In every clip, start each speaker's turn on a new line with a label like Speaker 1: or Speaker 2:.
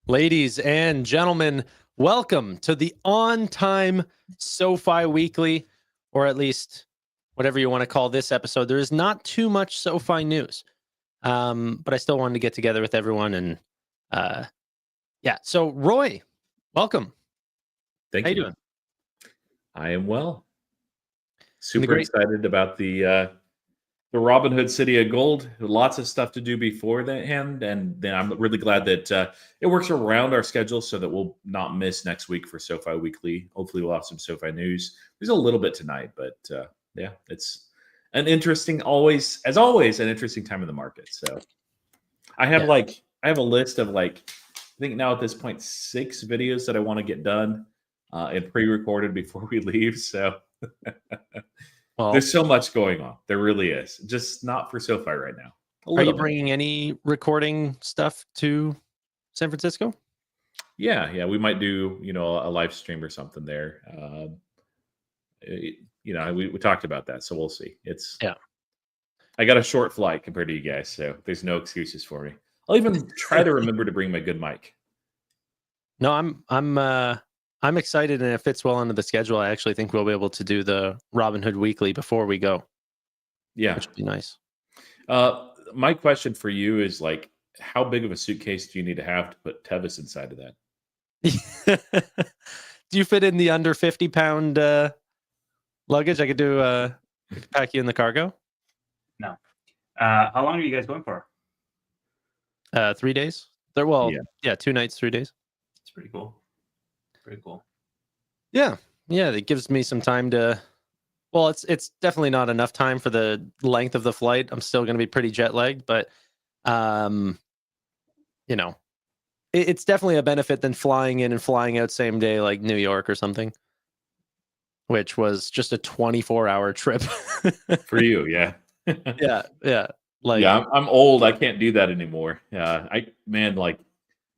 Speaker 1: Ladies and gentlemen, welcome to the on-time SoFi Weekly, or at least whatever you want to call this episode. There is not too much SoFi news, but I still wanted to get together with everyone. And so Roy, welcome.
Speaker 2: Thank
Speaker 1: How
Speaker 2: you.
Speaker 1: you doing?
Speaker 2: I am well. Super excited about the Robinhood City of Gold. Lots of stuff to do beforehand, and then I'm really glad that it works around our schedule so that we'll not miss next week for SoFi Weekly. Hopefully, we'll have some SoFi news. There's a little bit tonight, but yeah, it's an interesting, as always, an interesting time in the market. So I have a list of I think now at this point 6 videos that I want to get done and pre-recorded before we leave. So. Well, there's so much going on. There really is. Just not for SoFi right now.
Speaker 1: Are you bringing any recording stuff to San Francisco?
Speaker 2: Yeah. We might do, a live stream or something there. We talked about that, so we'll see. I got a short flight compared to you guys, so there's no excuses for me. I'll even try to remember to bring my good mic.
Speaker 1: No, I'm excited, and it fits well into the schedule. I actually think we'll be able to do the Robinhood Weekly before we go.
Speaker 2: Yeah,
Speaker 1: which would be nice.
Speaker 2: My question for you is how big of a suitcase do you need to have to put Tevis inside of
Speaker 1: that? Do you fit in the under 50-pound luggage? I could pack you in the cargo.
Speaker 3: No. How long are you guys going for?
Speaker 1: 3 days. 2 nights, 3 days.
Speaker 3: It's pretty cool. Pretty cool.
Speaker 1: Yeah. It gives me some time to. Well, it's definitely not enough time for the length of the flight. I'm still going to be pretty jet lagged, but it's definitely a benefit than flying in and flying out same day like New York or something, which was just a 24-hour trip
Speaker 2: for you. Yeah.
Speaker 1: Yeah.
Speaker 2: I'm old. I can't do that anymore.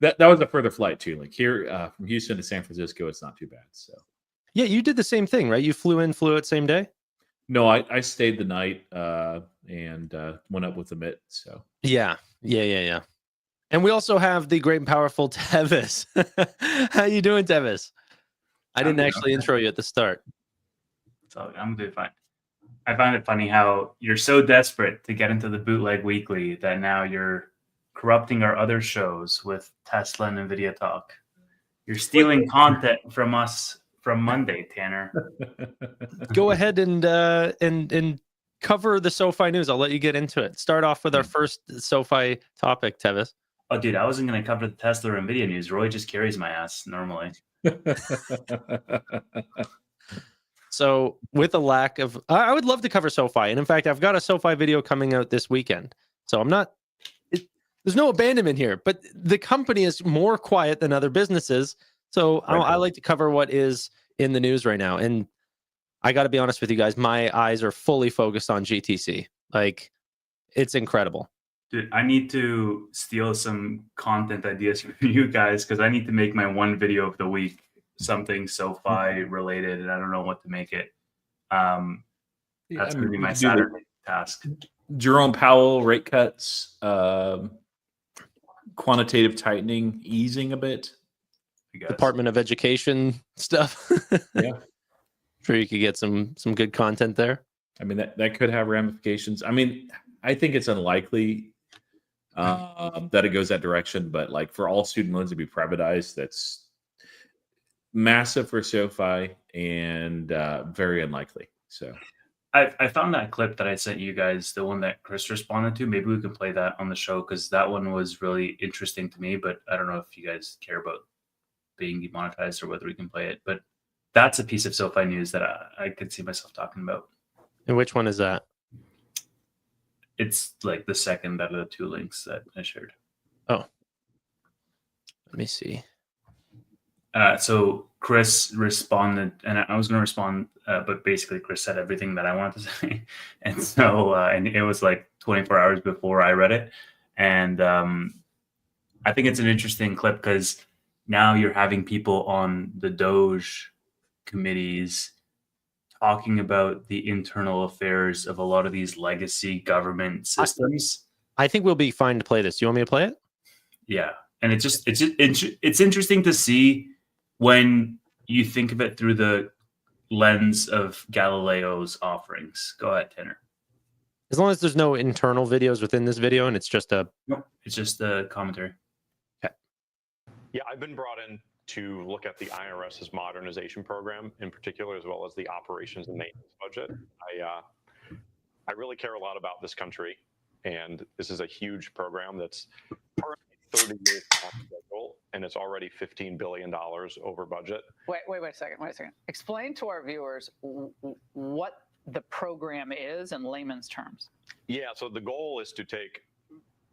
Speaker 2: That was a further flight too. Here from Houston to San Francisco, it's not too bad. So
Speaker 1: yeah, you did the same thing, right? You flew out same day.
Speaker 2: No, I stayed the night and went up with the MIT. So
Speaker 1: yeah. And we also have the great and powerful Tevis. How you doing, Tevis? I didn't actually intro you at the start.
Speaker 3: So I'm doing fine. I find it funny how you're so desperate to get into the Bootleg Weekly that now you're corrupting our other shows with Tesla and Nvidia talk. You're stealing content from us from Monday, Tanner.
Speaker 1: Go ahead and cover the SoFi news. I'll let you get into it. Start off with our first SoFi topic, Tevis.
Speaker 3: Oh, dude, I wasn't going to cover the Tesla or Nvidia news. Roy just carries my ass normally.
Speaker 1: So with a lack of, I would love to cover SoFi. And in fact, I've got a SoFi video coming out this weekend. So there's no abandonment here, but the company is more quiet than other businesses. So I like to cover what is in the news right now. And I got to be honest with you guys, my eyes are fully focused on GTC. It's incredible.
Speaker 3: Dude, I need to steal some content ideas from you guys because I need to make my one video of the week something SoFi related, and I don't know what to make it. That's going to be my Saturday task.
Speaker 2: Jerome Powell rate cuts, quantitative tightening, easing a bit.
Speaker 1: Department of Education stuff.
Speaker 2: Yeah.
Speaker 1: Sure you could get some good content there.
Speaker 2: I mean, that could have ramifications. I mean, I think it's unlikely that it goes that direction, but for all student loans to be privatized, that's massive for SoFi and very unlikely. So
Speaker 3: I found that clip that I sent you guys, the one that Chris responded to. Maybe we can play that on the show because that one was really interesting to me, but I don't know if you guys care about being demonetized or whether we can play it. But that's a piece of SoFi news that I could see myself talking about.
Speaker 1: And which one is that?
Speaker 3: It's the second out of the 2 links that I shared.
Speaker 1: Oh, let me see.
Speaker 3: So Chris responded, and I was going to respond, but basically Chris said everything that I wanted to say. And so, and it was 24 hours before I read it. And I think it's an interesting clip because now you're having people on the Doge committees talking about the internal affairs of a lot of these legacy government systems.
Speaker 1: I think we'll be fine to play this. You want me to play it?
Speaker 3: Yeah. And it's interesting to see when you think of it through the lens of Galileo's offerings. Go ahead, Tanner.
Speaker 1: As long as there's no internal videos within this video and it's just a...
Speaker 3: Nope, it's just the commentary.
Speaker 1: Okay.
Speaker 4: Yeah, I've been brought in to look at the IRS's modernization program in particular, as well as the operations and maintenance budget. I really care a lot about this country, and this is a huge program that's currently 30 years on schedule, and it's already $15 billion over budget.
Speaker 5: Wait a second. Explain to our viewers what the program is in layman's terms.
Speaker 4: Yeah, so the goal is to take,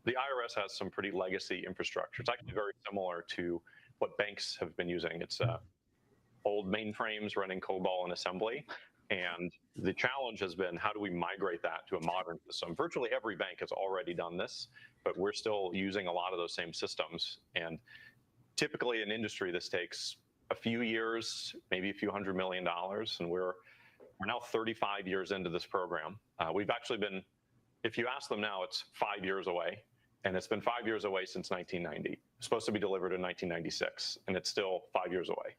Speaker 4: the IRS has some pretty legacy infrastructure. It's actually very similar to what banks have been using. It's old mainframes running COBOL and assembly. And the challenge has been, how do we migrate that to a modern system? Virtually every bank has already done this, but we're still using a lot of those same systems. And typically in industry, this takes a few years, maybe a few $100 million. And we're now 35 years into this program. We've actually been, if you ask them now, it's 5 years away. And it's been 5 years away since 1990. It's supposed to be delivered in 1996, and it's still 5 years away.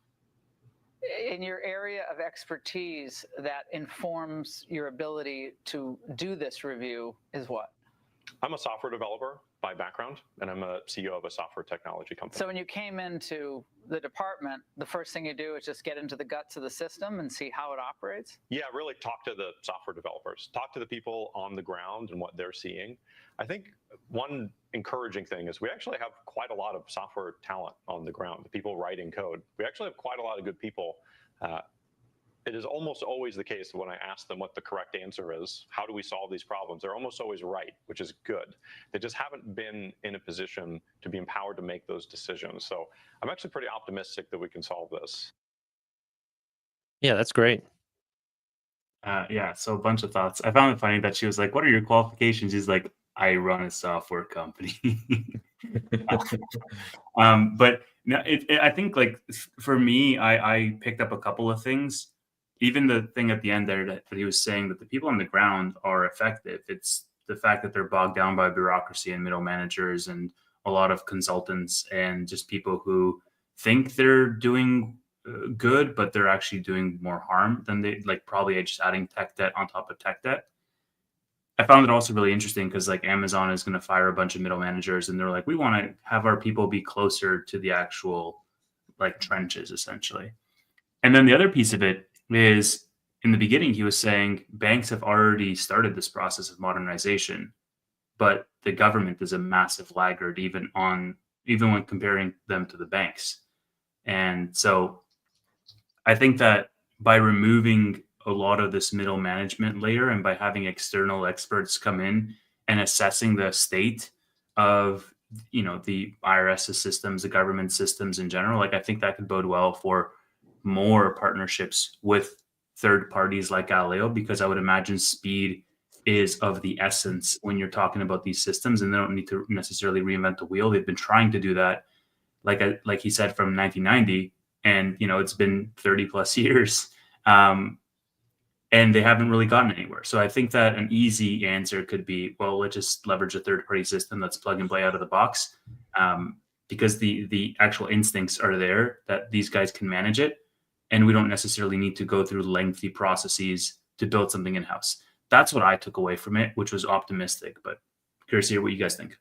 Speaker 5: In your area of expertise that informs your ability to do this review is what?
Speaker 4: I'm a software developer by background, and I'm a CEO of a software technology company.
Speaker 5: So when you came into the department, the first thing you do is just get into the guts of the system and see how it operates?
Speaker 4: Yeah, really talk to the software developers, talk to the people on the ground and what they're seeing. I think one encouraging thing is we actually have quite a lot of software talent on the ground, the people writing code. We actually have quite a lot of good people. It is almost always the case that when I ask them what the correct answer is, how do we solve these problems, they're almost always right, which is good. They just haven't been in a position to be empowered to make those decisions. So I'm actually pretty optimistic that we can solve this.
Speaker 1: Yeah, that's great.
Speaker 3: Yeah, so a bunch of thoughts. I found it funny that she was like, what are your qualifications? He's like, I run a software company. But no, I think like for me, I picked up a couple of things. Even the thing at the end there that he was saying that the people on the ground are effective. It's the fact that they're bogged down by bureaucracy and middle managers and a lot of consultants and just people who think they're doing good, but they're actually doing more harm than they like, probably just adding tech debt on top of tech debt. I found it also really interesting because like Amazon is going to fire a bunch of middle managers and they're like, we want to have our people be closer to the actual like trenches essentially. And then the other piece of it is in the beginning, he was saying banks have already started this process of modernization, but the government is a massive laggard even when comparing them to the banks. And so I think that by removing a lot of this middle management layer and by having external experts come in and assessing the state of, you know, the IRS systems, the government systems in general, like I think that could bode well for more partnerships with third parties like Galileo, because I would imagine speed is of the essence when you're talking about these systems, and they don't need to necessarily reinvent the wheel. They've been trying to do that, like he said, from 1990, and you know it's been 30 plus years, and they haven't really gotten anywhere. So I think that an easy answer could be, well, let's just leverage a third party system that's plug and play out of the box, because the actual instincts are there that these guys can manage it. And we don't necessarily need to go through lengthy processes to build something in-house. That's what I took away from it, which was optimistic, but curious to hear what you guys think.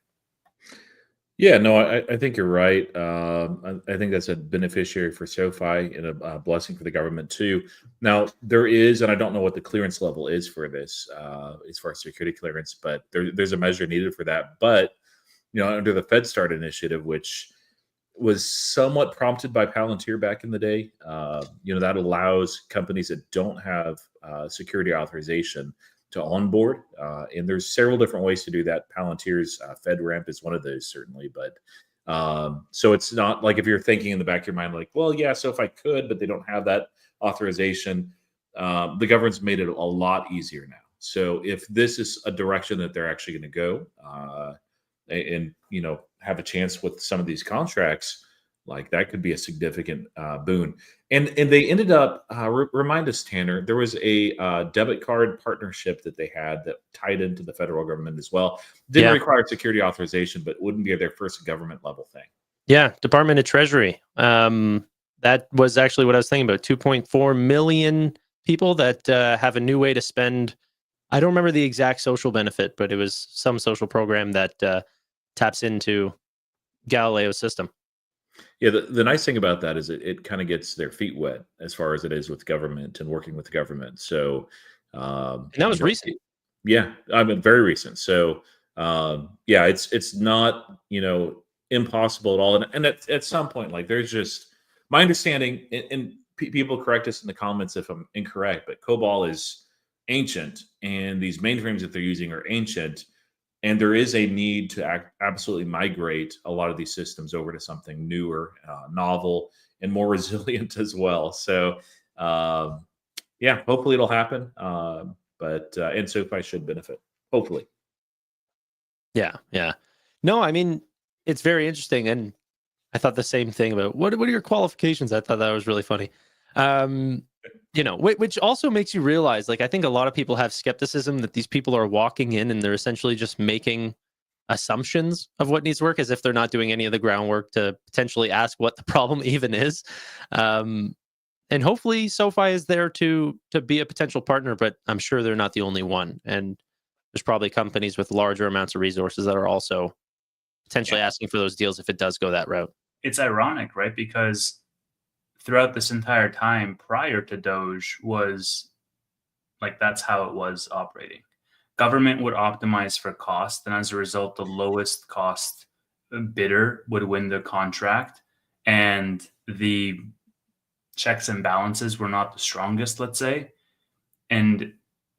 Speaker 2: Yeah, no, I think you're right. I think that's a beneficiary for SoFi and a blessing for the government too. Now, there is, and I don't know what the clearance level is for this as far as security clearance, but there's a measure needed for that. But, you know, under the FedStart initiative, which was somewhat prompted by Palantir back in the day. You know, that allows companies that don't have security authorization to onboard. And there's several different ways to do that. Palantir's FedRAMP is one of those, certainly. But so it's not like if you're thinking in the back of your mind, like, well, yeah, so if I could, but they don't have that authorization, the government's made it a lot easier now. So if this is a direction that they're actually going to go, and you know, have a chance with some of these contracts, like that could be a significant boon. And they ended up remind us, Tanner, there was a debit card partnership that they had that tied into the federal government as well. Didn't require security authorization, but wouldn't be their first government level thing.
Speaker 1: Yeah, Department of Treasury. That was actually what I was thinking about. 2.4 million people that have a new way to spend. I don't remember the exact social benefit, but it was some social program that taps into Galileo's system.
Speaker 2: Yeah, the nice thing about that is it kind of gets their feet wet as far as it is with government and working with the government. So,
Speaker 1: And that was recent.
Speaker 2: Yeah, I mean, very recent. So, yeah, it's not impossible at all. And at some point, like there's just my understanding, and people correct us in the comments if I'm incorrect, but COBOL is ancient, and these mainframes that they're using are ancient, and there is a need to absolutely migrate a lot of these systems over to something newer, novel, and more resilient as well. So, yeah, hopefully it'll happen. But and SoFi should benefit, hopefully.
Speaker 1: Yeah, yeah. No, I mean, it's very interesting, and I thought the same thing about what are your qualifications? I thought that was really funny. Which also makes you realize, like, I think a lot of people have skepticism that these people are walking in and they're essentially just making assumptions of what needs to work, as if they're not doing any of the groundwork to potentially ask what the problem even is. And hopefully SoFi is there to be a potential partner, but I'm sure they're not the only one. And there's probably companies with larger amounts of resources that are also potentially asking for those deals if it does go that route.
Speaker 3: It's ironic, right? Because throughout this entire time prior to Doge was like, that's how it was operating. Government would optimize for cost, and as a result, the lowest cost bidder would win the contract, and the checks and balances were not the strongest, let's say. And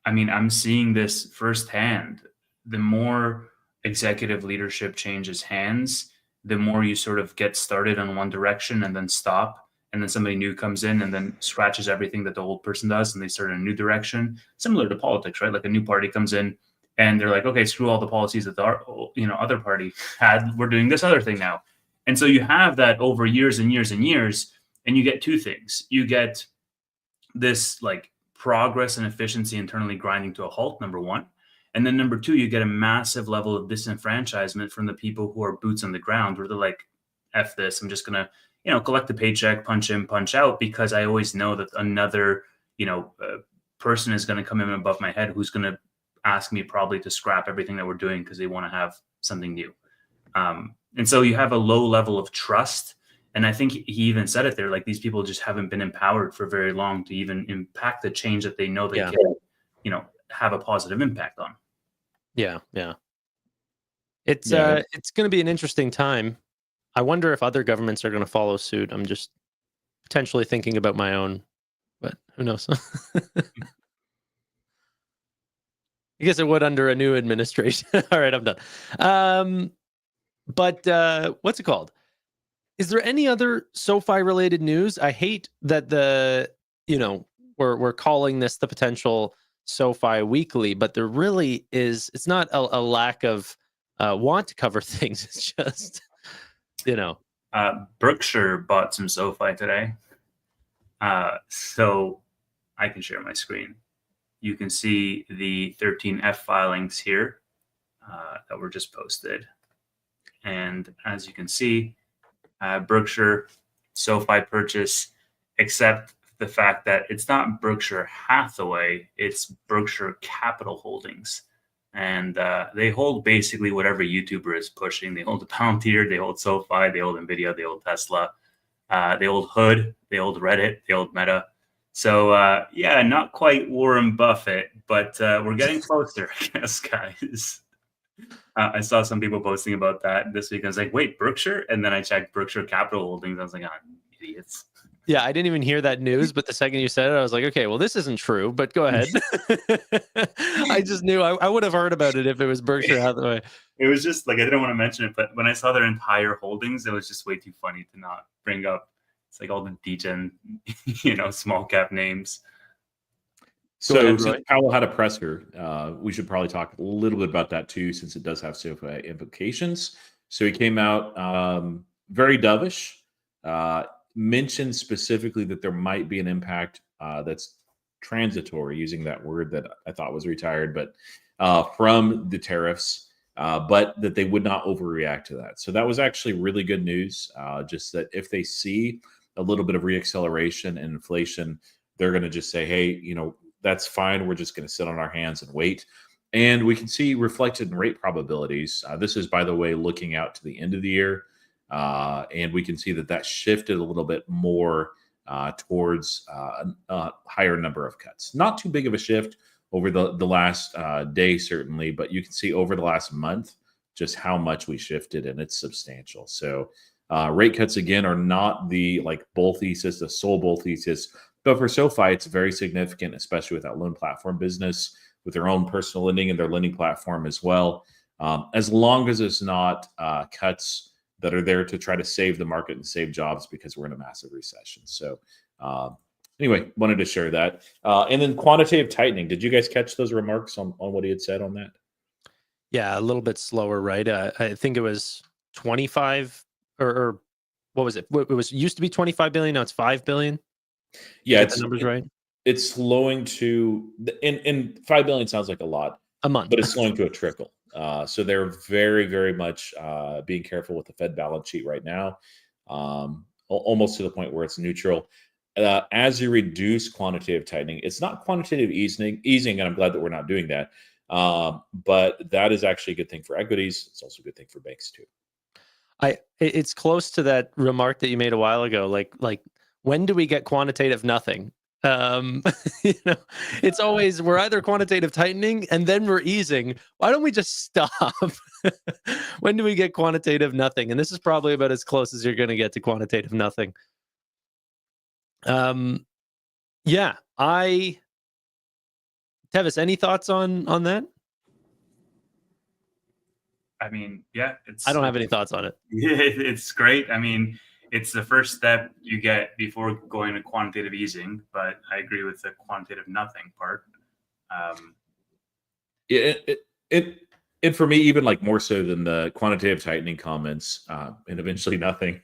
Speaker 3: I mean, I'm seeing this firsthand. The more executive leadership changes hands, the more you sort of get started on one direction and then stop. And then somebody new comes in and then scratches everything that the old person does, and they start in a new direction. Similar to politics, right? Like a new party comes in and they're like, okay, screw all the policies that the other party had. We're doing this other thing now. And so you have that over years and years and years, and you get two things. You get this like progress and efficiency internally grinding to a halt, number one. And then number two, you get a massive level of disenfranchisement from the people who are boots on the ground, where they're like, F this, I'm just going to, collect the paycheck, punch in, punch out, because I always know that another, person is going to come in above my head who's going to ask me probably to scrap everything that we're doing because they want to have something new. And so you have a low level of trust. And I think he even said it there, like these people just haven't been empowered for very long to even impact the change that they know they can, have a positive impact on.
Speaker 1: Yeah, yeah. It's going to be an interesting time. I wonder if other governments are going to follow suit. I'm just potentially thinking about my own, but who knows? I guess it would under a new administration. All right, I'm done. But what's it called? Is there any other SoFi related news? I hate that we're calling this the potential SoFi weekly, but there really is. It's not a lack of want to cover things. It's just,
Speaker 3: Berkshire bought some SoFi today. So I can share my screen. You can see the 13F filings here that were just posted. And as you can see, Berkshire SoFi purchase, except the fact that it's not Berkshire Hathaway, it's Berkshire Capital Holdings. And they hold basically whatever YouTuber is pushing. They hold the Palantir, they hold SoFi, they hold Nvidia, they hold Tesla, they hold Hood, they hold Reddit, they hold Meta. So not quite Warren Buffett, but we're getting closer, I guess, guys. I saw some people posting about that this week. I was like, wait, Berkshire? And then I checked Berkshire Capital Holdings. I was like, idiots.
Speaker 1: Yeah, I didn't even hear that news, but the second you said it, I was like, okay, well, this isn't true, but go ahead. I just knew I would have heard about it if it was Berkshire Hathaway.
Speaker 3: It was just like, I didn't want to mention it, but when I saw their entire holdings, it was just way too funny to not bring up. It's like all the degen, small cap names.
Speaker 2: So since Powell had a presser, we should probably talk a little bit about that too, since it does have SoFi implications. So he came out very dovish, mentioned specifically that there might be an impact that's transitory, using that word that I thought was retired, but from the tariffs. but that they would not overreact to that. So that was actually really good news. Just that if they see a little bit of reacceleration and inflation, they're going to just say, hey, that's fine. We're just going to sit on our hands and wait. And we can see reflected in rate probabilities. This is, by the way, looking out to the end of the year. And we can see that shifted a little bit more towards a higher number of cuts. Not too big of a shift over the last day, certainly, but you can see over the last month just how much we shifted, and it's substantial. So rate cuts, again, are not the bull thesis, the sole bull thesis. But for SoFi, it's very significant, especially with that loan platform business, with their own personal lending and their lending platform as well. As long as it's not cuts that are there to try to save the market and save jobs because we're in a massive recession. So anyway, wanted to share that. And then quantitative tightening. Did you guys catch those remarks on what he had said on that?
Speaker 1: Yeah, a little bit slower, right? I think it was 25 or what was it? It used to be 25 billion. Now it's 5 billion.
Speaker 2: Yeah,
Speaker 1: the numbers right.
Speaker 2: It's slowing to, and 5 billion sounds like a lot
Speaker 1: a month,
Speaker 2: but it's slowing to a trickle. So they're very, very much being careful with the Fed balance sheet right now, almost to the point where it's neutral. As you reduce quantitative tightening, it's not quantitative easing, and I'm glad that we're not doing that. But that is actually a good thing for equities. It's also a good thing for banks too.
Speaker 1: It's close to that remark that you made a while ago. Like when do we get quantitative nothing? It's always we're either quantitative tightening and then we're easing. Why don't we just stop? When do we get quantitative nothing? And this is probably about as close as you're going to get to quantitative nothing. Yeah, Tevis, any thoughts on that?
Speaker 3: I mean, yeah,
Speaker 1: I don't have any thoughts on it.
Speaker 3: It's great. I mean, it's the first step you get before going to quantitative easing, but I agree with the quantitative nothing part.
Speaker 2: And for me, even more so than the quantitative tightening comments, and eventually nothing,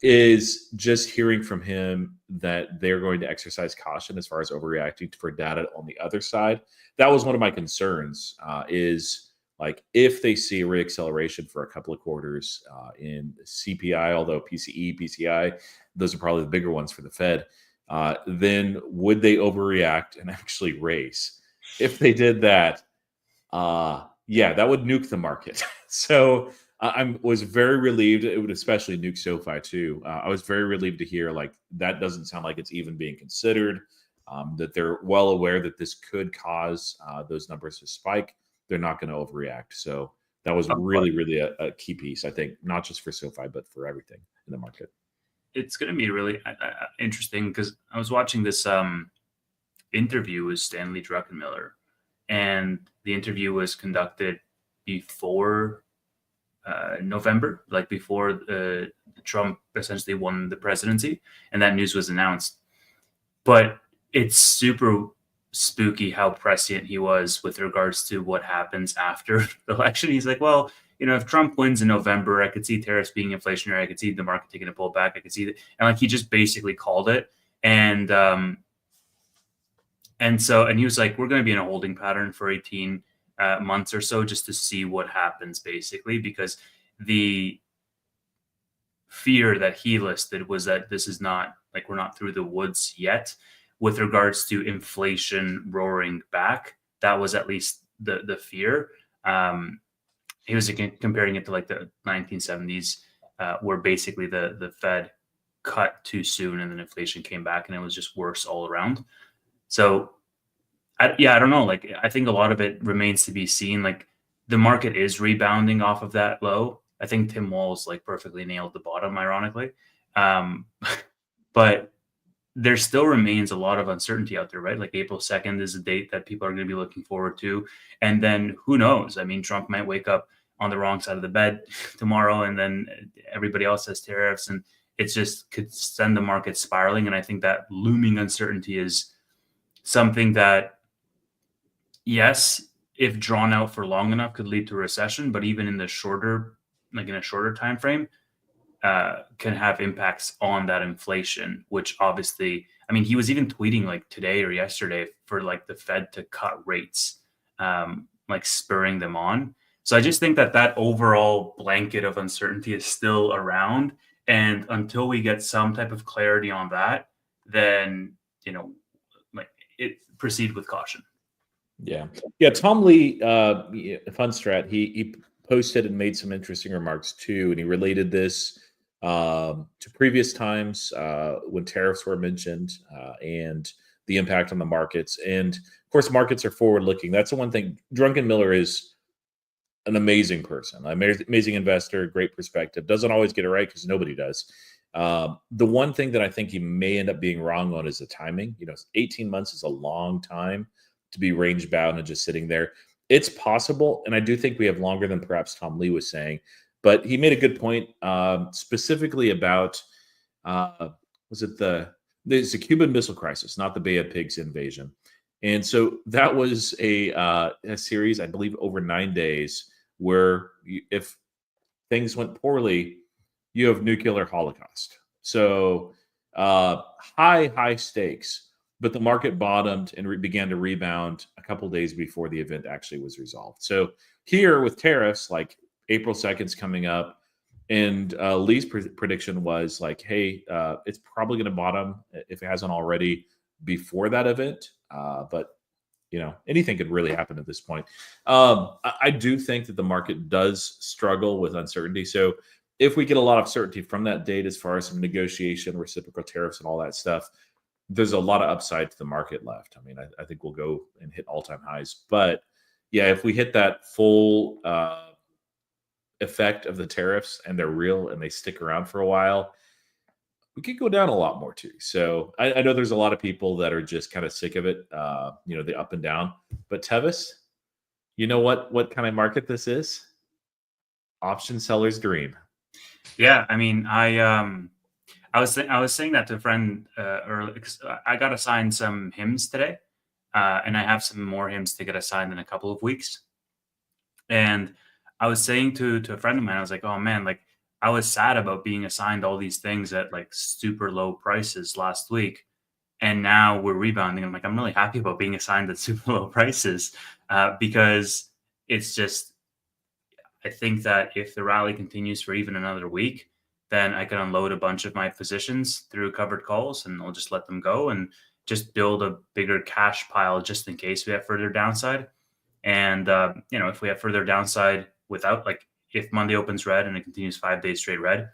Speaker 2: is just hearing from him that they're going to exercise caution as far as overreacting for data on the other side. That was one of my concerns, is if they see a reacceleration for a couple of quarters in CPI, although PCE, PCI, those are probably the bigger ones for the Fed, then would they overreact and actually raise? If they did that, yeah, that would nuke the market. So I was very relieved. It would especially nuke SoFi too. I was very relieved to hear that doesn't sound like it's even being considered, that they're well aware that this could cause those numbers to spike. They're not going to overreact. So that was really, really a key piece, I think, not just for SoFi, but for everything in the market.
Speaker 3: It's going to be really interesting because I was watching this interview with Stanley Druckenmiller, and the interview was conducted before November, before Trump essentially won the presidency, and that news was announced. But it's super spooky how prescient he was with regards to what happens after the election. He's like, well, if Trump wins in November, I could see tariffs being inflationary. I could see the market taking a pullback. I could see that. And he just basically called it. And he was like, we're going to be in a holding pattern for 18 months or so just to see what happens, basically, because the fear that he listed was that this is not we're not through the woods yet with regards to inflation roaring back. That was at least the fear. He was comparing it to the 1970s, where basically the Fed cut too soon and then inflation came back and it was just worse all around. So I don't know. I think a lot of it remains to be seen. The market is rebounding off of that low. I think Tim Walz perfectly nailed the bottom, ironically. But there still remains a lot of uncertainty out there, right? April 2nd is a date that people are going to be looking forward to. And then who knows? I mean, Trump might wake up on the wrong side of the bed tomorrow, and then everybody else has tariffs, and it just could send the market spiraling. And I think that looming uncertainty is something that, yes, if drawn out for long enough, could lead to a recession, but even in the shorter, in a shorter time frame, can have impacts on that inflation, which obviously, I mean, he was even tweeting today or yesterday for the Fed to cut rates. like spurring them on. So I just think that that overall blanket of uncertainty is still around. And until we get some type of clarity on that, then, like proceed with caution.
Speaker 2: Yeah. Tom Lee, Funstrat, he posted and made some interesting remarks too, and he related this to previous times when tariffs were mentioned and the impact on the markets. And of course, markets are forward looking. That's the one thing. Drunken Miller is an amazing person, amazing investor, great perspective. Doesn't always get it right because nobody does. The one thing that I think he may end up being wrong on is the timing. 18 months is a long time to be range bound and just sitting there. It's possible, and I do think we have longer than perhaps Tom Lee was saying. But he made a good point, specifically about it's the Cuban Missile Crisis, not the Bay of Pigs invasion. And so that was a series, I believe, over 9 days, where if things went poorly, you have nuclear holocaust. So high stakes, but the market bottomed and began to rebound a couple days before the event actually was resolved. So here with tariffs, like April 2nd is coming up, and Lee's prediction was like, hey, it's probably going to bottom if it hasn't already before that event. But anything could really happen at this point. I do think that the market does struggle with uncertainty. So if we get a lot of certainty from that date, as far as some negotiation, reciprocal tariffs and all that stuff, there's a lot of upside to the market left. I mean, I think we'll go and hit all-time highs. But yeah, if we hit that full effect of the tariffs and they're real and they stick around for a while, we could go down a lot more too. So I know there's a lot of people that are just kind of sick of it, the up and down. But Tevis, you know what kind of market this is? Option seller's dream.
Speaker 3: Yeah, I mean, I was saying that to a friend earlier, because I got assigned some hymns today, and I have some more hymns to get assigned in a couple of weeks. And I was saying to a friend of mine, I was like, oh man, like I was sad about being assigned all these things at like super low prices last week. And now we're rebounding. I'm like, I'm really happy about being assigned at super low prices because it's just, I think that if the rally continues for even another week, then I can unload a bunch of my positions through covered calls and I'll just let them go and just build a bigger cash pile just in case we have further downside. And, if we have further downside without, like, if Monday opens red and it continues 5 days straight red,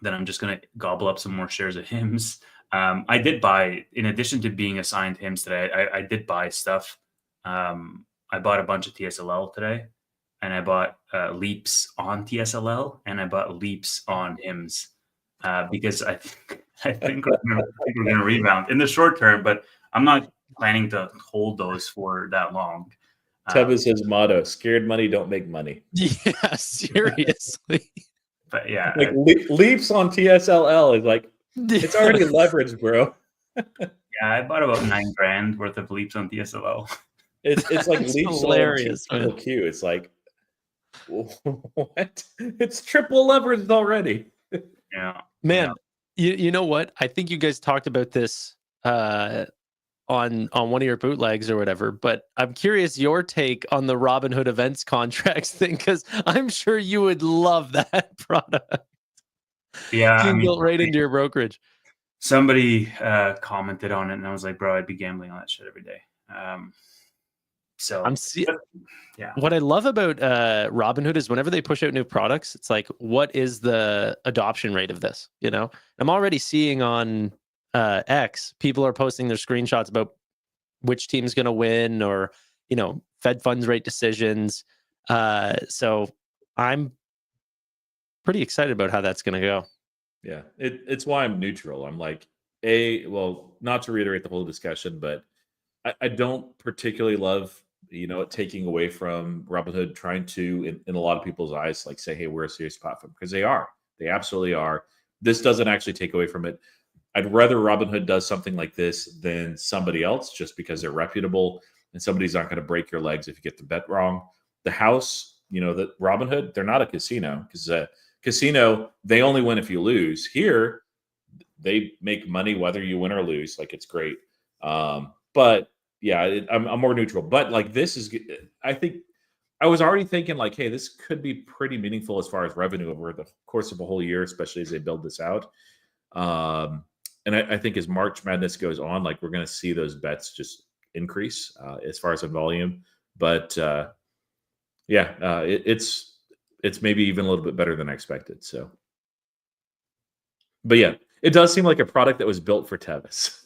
Speaker 3: then I'm just going to gobble up some more shares of HIMS. I did buy, in addition to being assigned HIMS today, I did buy stuff. I bought a bunch of TSLL today, and I bought leaps on TSLL, and I bought leaps on HIMS because I think we're going to rebound in the short term, but I'm not planning to hold those for that long.
Speaker 2: Tevis' motto: "Scared money don't make money."
Speaker 1: Yeah, seriously.
Speaker 3: But yeah,
Speaker 2: like leaps on TSLL is like it's already leveraged, bro.
Speaker 3: Yeah, I bought about $9,000 worth of leaps on TSLL.
Speaker 2: It's like leaps
Speaker 1: hilarious,
Speaker 2: on Q. It's like what? It's triple leveraged already.
Speaker 3: Yeah,
Speaker 1: man. Yeah. You know what? I think you guys talked about this on one of your bootlegs or whatever, but I'm curious your take on the Robinhood events contracts thing, because I'm sure you would love that product.
Speaker 3: Yeah,
Speaker 1: being built right into your brokerage.
Speaker 3: Somebody commented on it, and I was like, bro, I'd be gambling on that shit every day.
Speaker 1: Yeah. What I love about Robinhood is whenever they push out new products, it's like, what is the adoption rate of this? I'm already seeing on X, people are posting their screenshots about which team's going to win, or Fed funds rate decisions. So I'm pretty excited about how that's going to go.
Speaker 2: Yeah, it's why I'm neutral. I'm like, not to reiterate the whole discussion, but I don't particularly love it taking away from Robinhood trying to, in a lot of people's eyes, like say, hey, we're a serious platform, because they absolutely are. This doesn't actually take away from it. I'd rather Robinhood does something like this than somebody else, just because they're reputable and somebody's not going to break your legs if you get the bet wrong. The house, the Robinhood, they're not a casino, because a casino, they only win if you lose. Here, they make money whether you win or lose. Like, it's great. But yeah, I'm more neutral. But like this is, I think I was already thinking like, hey, this could be pretty meaningful as far as revenue over the course of a whole year, especially as they build this out. And I think as March Madness goes on, like we're going to see those bets just increase as far as in volume. But it's maybe even a little bit better than I expected. So, but yeah, it does seem like a product that was built for Tevis.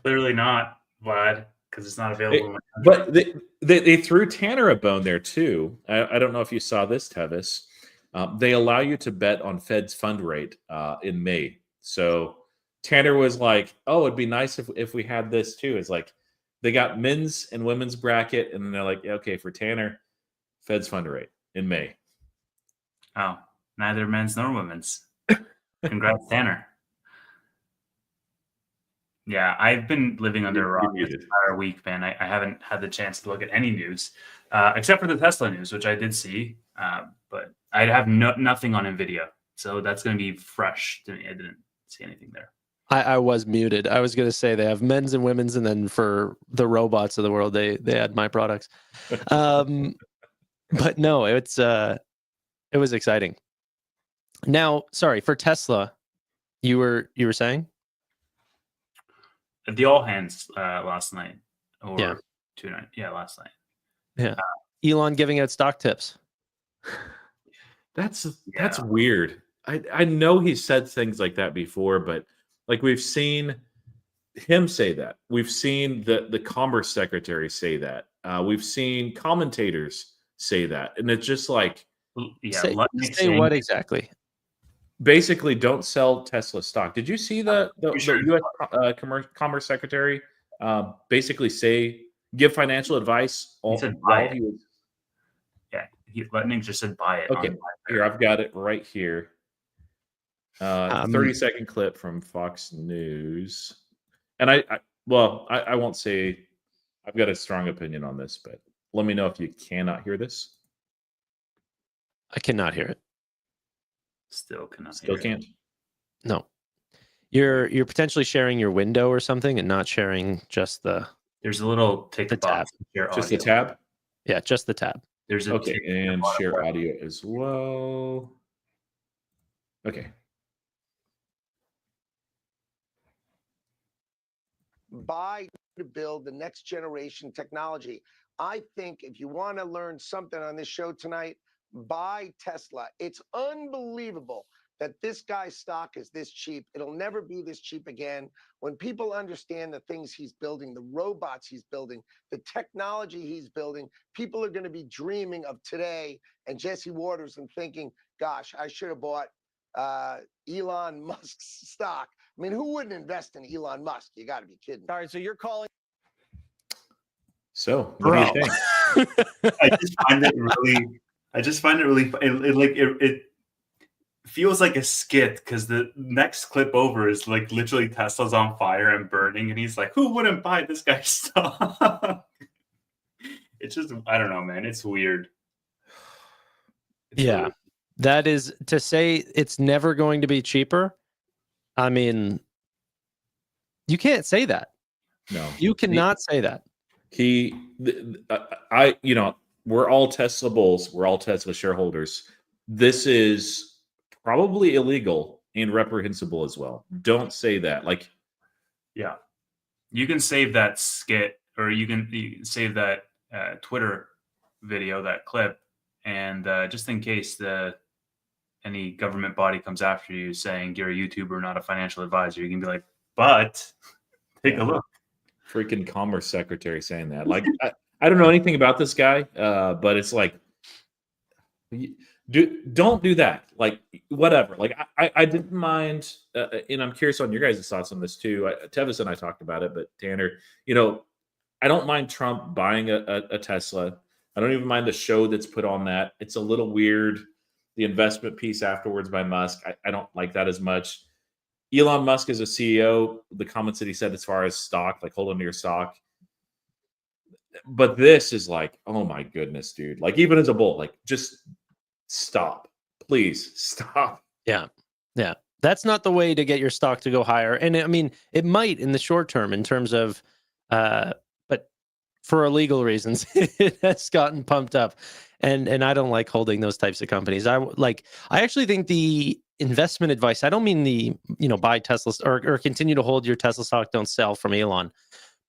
Speaker 3: Clearly not, Vlad, because it's not available in my country.
Speaker 2: But they threw Tanner a bone there too. I don't know if you saw this, Tevis. They allow you to bet on Fed's fund rate in May. So Tanner was like, "Oh, it'd be nice if we had this too." It's like they got men's and women's bracket, and then they're like, "Okay, for Tanner, Fed's fund rate in May."
Speaker 3: Oh, neither men's nor women's. Congrats, Tanner. Yeah, I've been living under a rock this entire week, man. I haven't had the chance to look at any news, except for the Tesla news, which I did see. But I have nothing on Nvidia, so that's going to be fresh to me. I didn't see anything there.
Speaker 1: I was muted. I was going to say they have men's and women's, and then for the robots of the world, they had my products. But no, it was exciting. Now, sorry, for Tesla, you were saying?
Speaker 3: The all hands last night or
Speaker 1: Yeah.
Speaker 3: tonight. Yeah, last night.
Speaker 1: Yeah. Elon giving out stock tips.
Speaker 2: That's weird. I know he said things like that before, but like we've seen him say that. We've seen the Commerce Secretary say that. We've seen commentators say that. And it's just like,
Speaker 1: say what exactly?
Speaker 2: Basically, don't sell Tesla stock. Did you see the U.S. Commerce Secretary basically say, give financial advice?
Speaker 3: He said buy it. Lightning just said buy it.
Speaker 2: Okay, here, I've got it right here. 30-second clip from Fox News. And I won't say I've got a strong opinion on this, but let me know if you cannot hear this.
Speaker 1: I cannot hear it.
Speaker 3: Still cannot.
Speaker 2: Still can't.
Speaker 1: No, you're potentially sharing your window or something, and not sharing just the.
Speaker 3: There's a little tick
Speaker 1: the tab.
Speaker 2: Just the tab.
Speaker 1: Yeah, just the tab.
Speaker 3: There's a
Speaker 2: okay, and share audio as well. Okay.
Speaker 6: Buy to build the next generation technology. I think if you want to learn something on this show tonight, buy Tesla. It's unbelievable that this guy's stock is this cheap. It'll never be this cheap again. When people understand the things he's building, the robots he's building, the technology he's building, people are going to be dreaming of today and Jesse Waters and thinking, gosh, I should have bought Elon Musk's stock. I mean, who wouldn't invest in Elon Musk? You got to be kidding. All right, so you're calling.
Speaker 2: So, what do you think?
Speaker 3: I just find it really it feels like a skit because the next clip over is like literally Tesla's on fire and burning, and he's like, "Who wouldn't buy this guy's stock?" It's just, I don't know, man. It's weird.
Speaker 1: Weird. That is to say it's never going to be cheaper. I mean, you can't say that.
Speaker 2: No,
Speaker 1: you cannot say that.
Speaker 2: We're all Tesla bulls. We're all Tesla shareholders. This is probably illegal and reprehensible as well. Don't say that. Like,
Speaker 3: yeah, you can save that skit, or you can save that Twitter video, that clip, and just in case any government body comes after you saying you're a YouTuber, not a financial advisor, you can be like, but take a look.
Speaker 2: Freaking Commerce Secretary saying that. Like, I don't know anything about this guy, but it's like, don't do that. Like, whatever. Like, I didn't mind, and I'm curious on your guys' thoughts on this too. Tevis and I talked about it, but Tanner, I don't mind Trump buying a Tesla. I don't even mind the show that's put on that. It's a little weird. The investment piece afterwards by Musk, I don't like that as much. Elon Musk is a CEO, the comments that he said as far as stock, like hold on to your stock. But this is like, oh my goodness, dude. Like, even as a bull, like, just stop. Please stop.
Speaker 1: Yeah. Yeah. That's not the way to get your stock to go higher. And I mean, it might in the short term in terms of but for illegal reasons, it has gotten pumped up, and I don't like holding those types of companies. I actually think the investment advice. I don't mean the buy Tesla or continue to hold your Tesla stock, don't sell from Elon.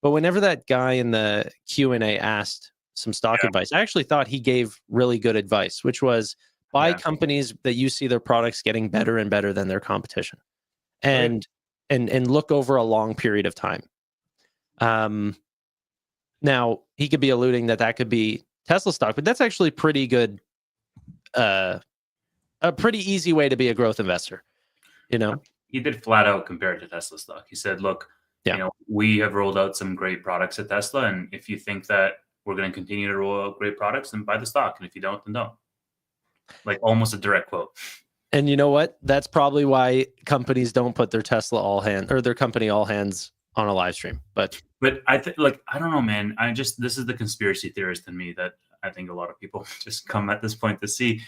Speaker 1: But whenever that guy in the Q&A asked some stock advice, I actually thought he gave really good advice, which was buy companies that you see their products getting better and better than their competition, and look over a long period of time. Now he could be alluding that could be Tesla stock, but that's actually pretty good. A pretty easy way to be a growth investor.
Speaker 3: He did flat out compare it to Tesla stock. He said, look, we have rolled out some great products at Tesla, and if you think that we're going to continue to roll out great products, then buy the stock, and if you don't, then don't. Like almost a direct quote.
Speaker 1: And you know what? That's probably why companies don't put their Tesla their company all hands on a live stream. But
Speaker 3: I think, I don't know, man. This is the conspiracy theorist in me that I think a lot of people just come at this point to see,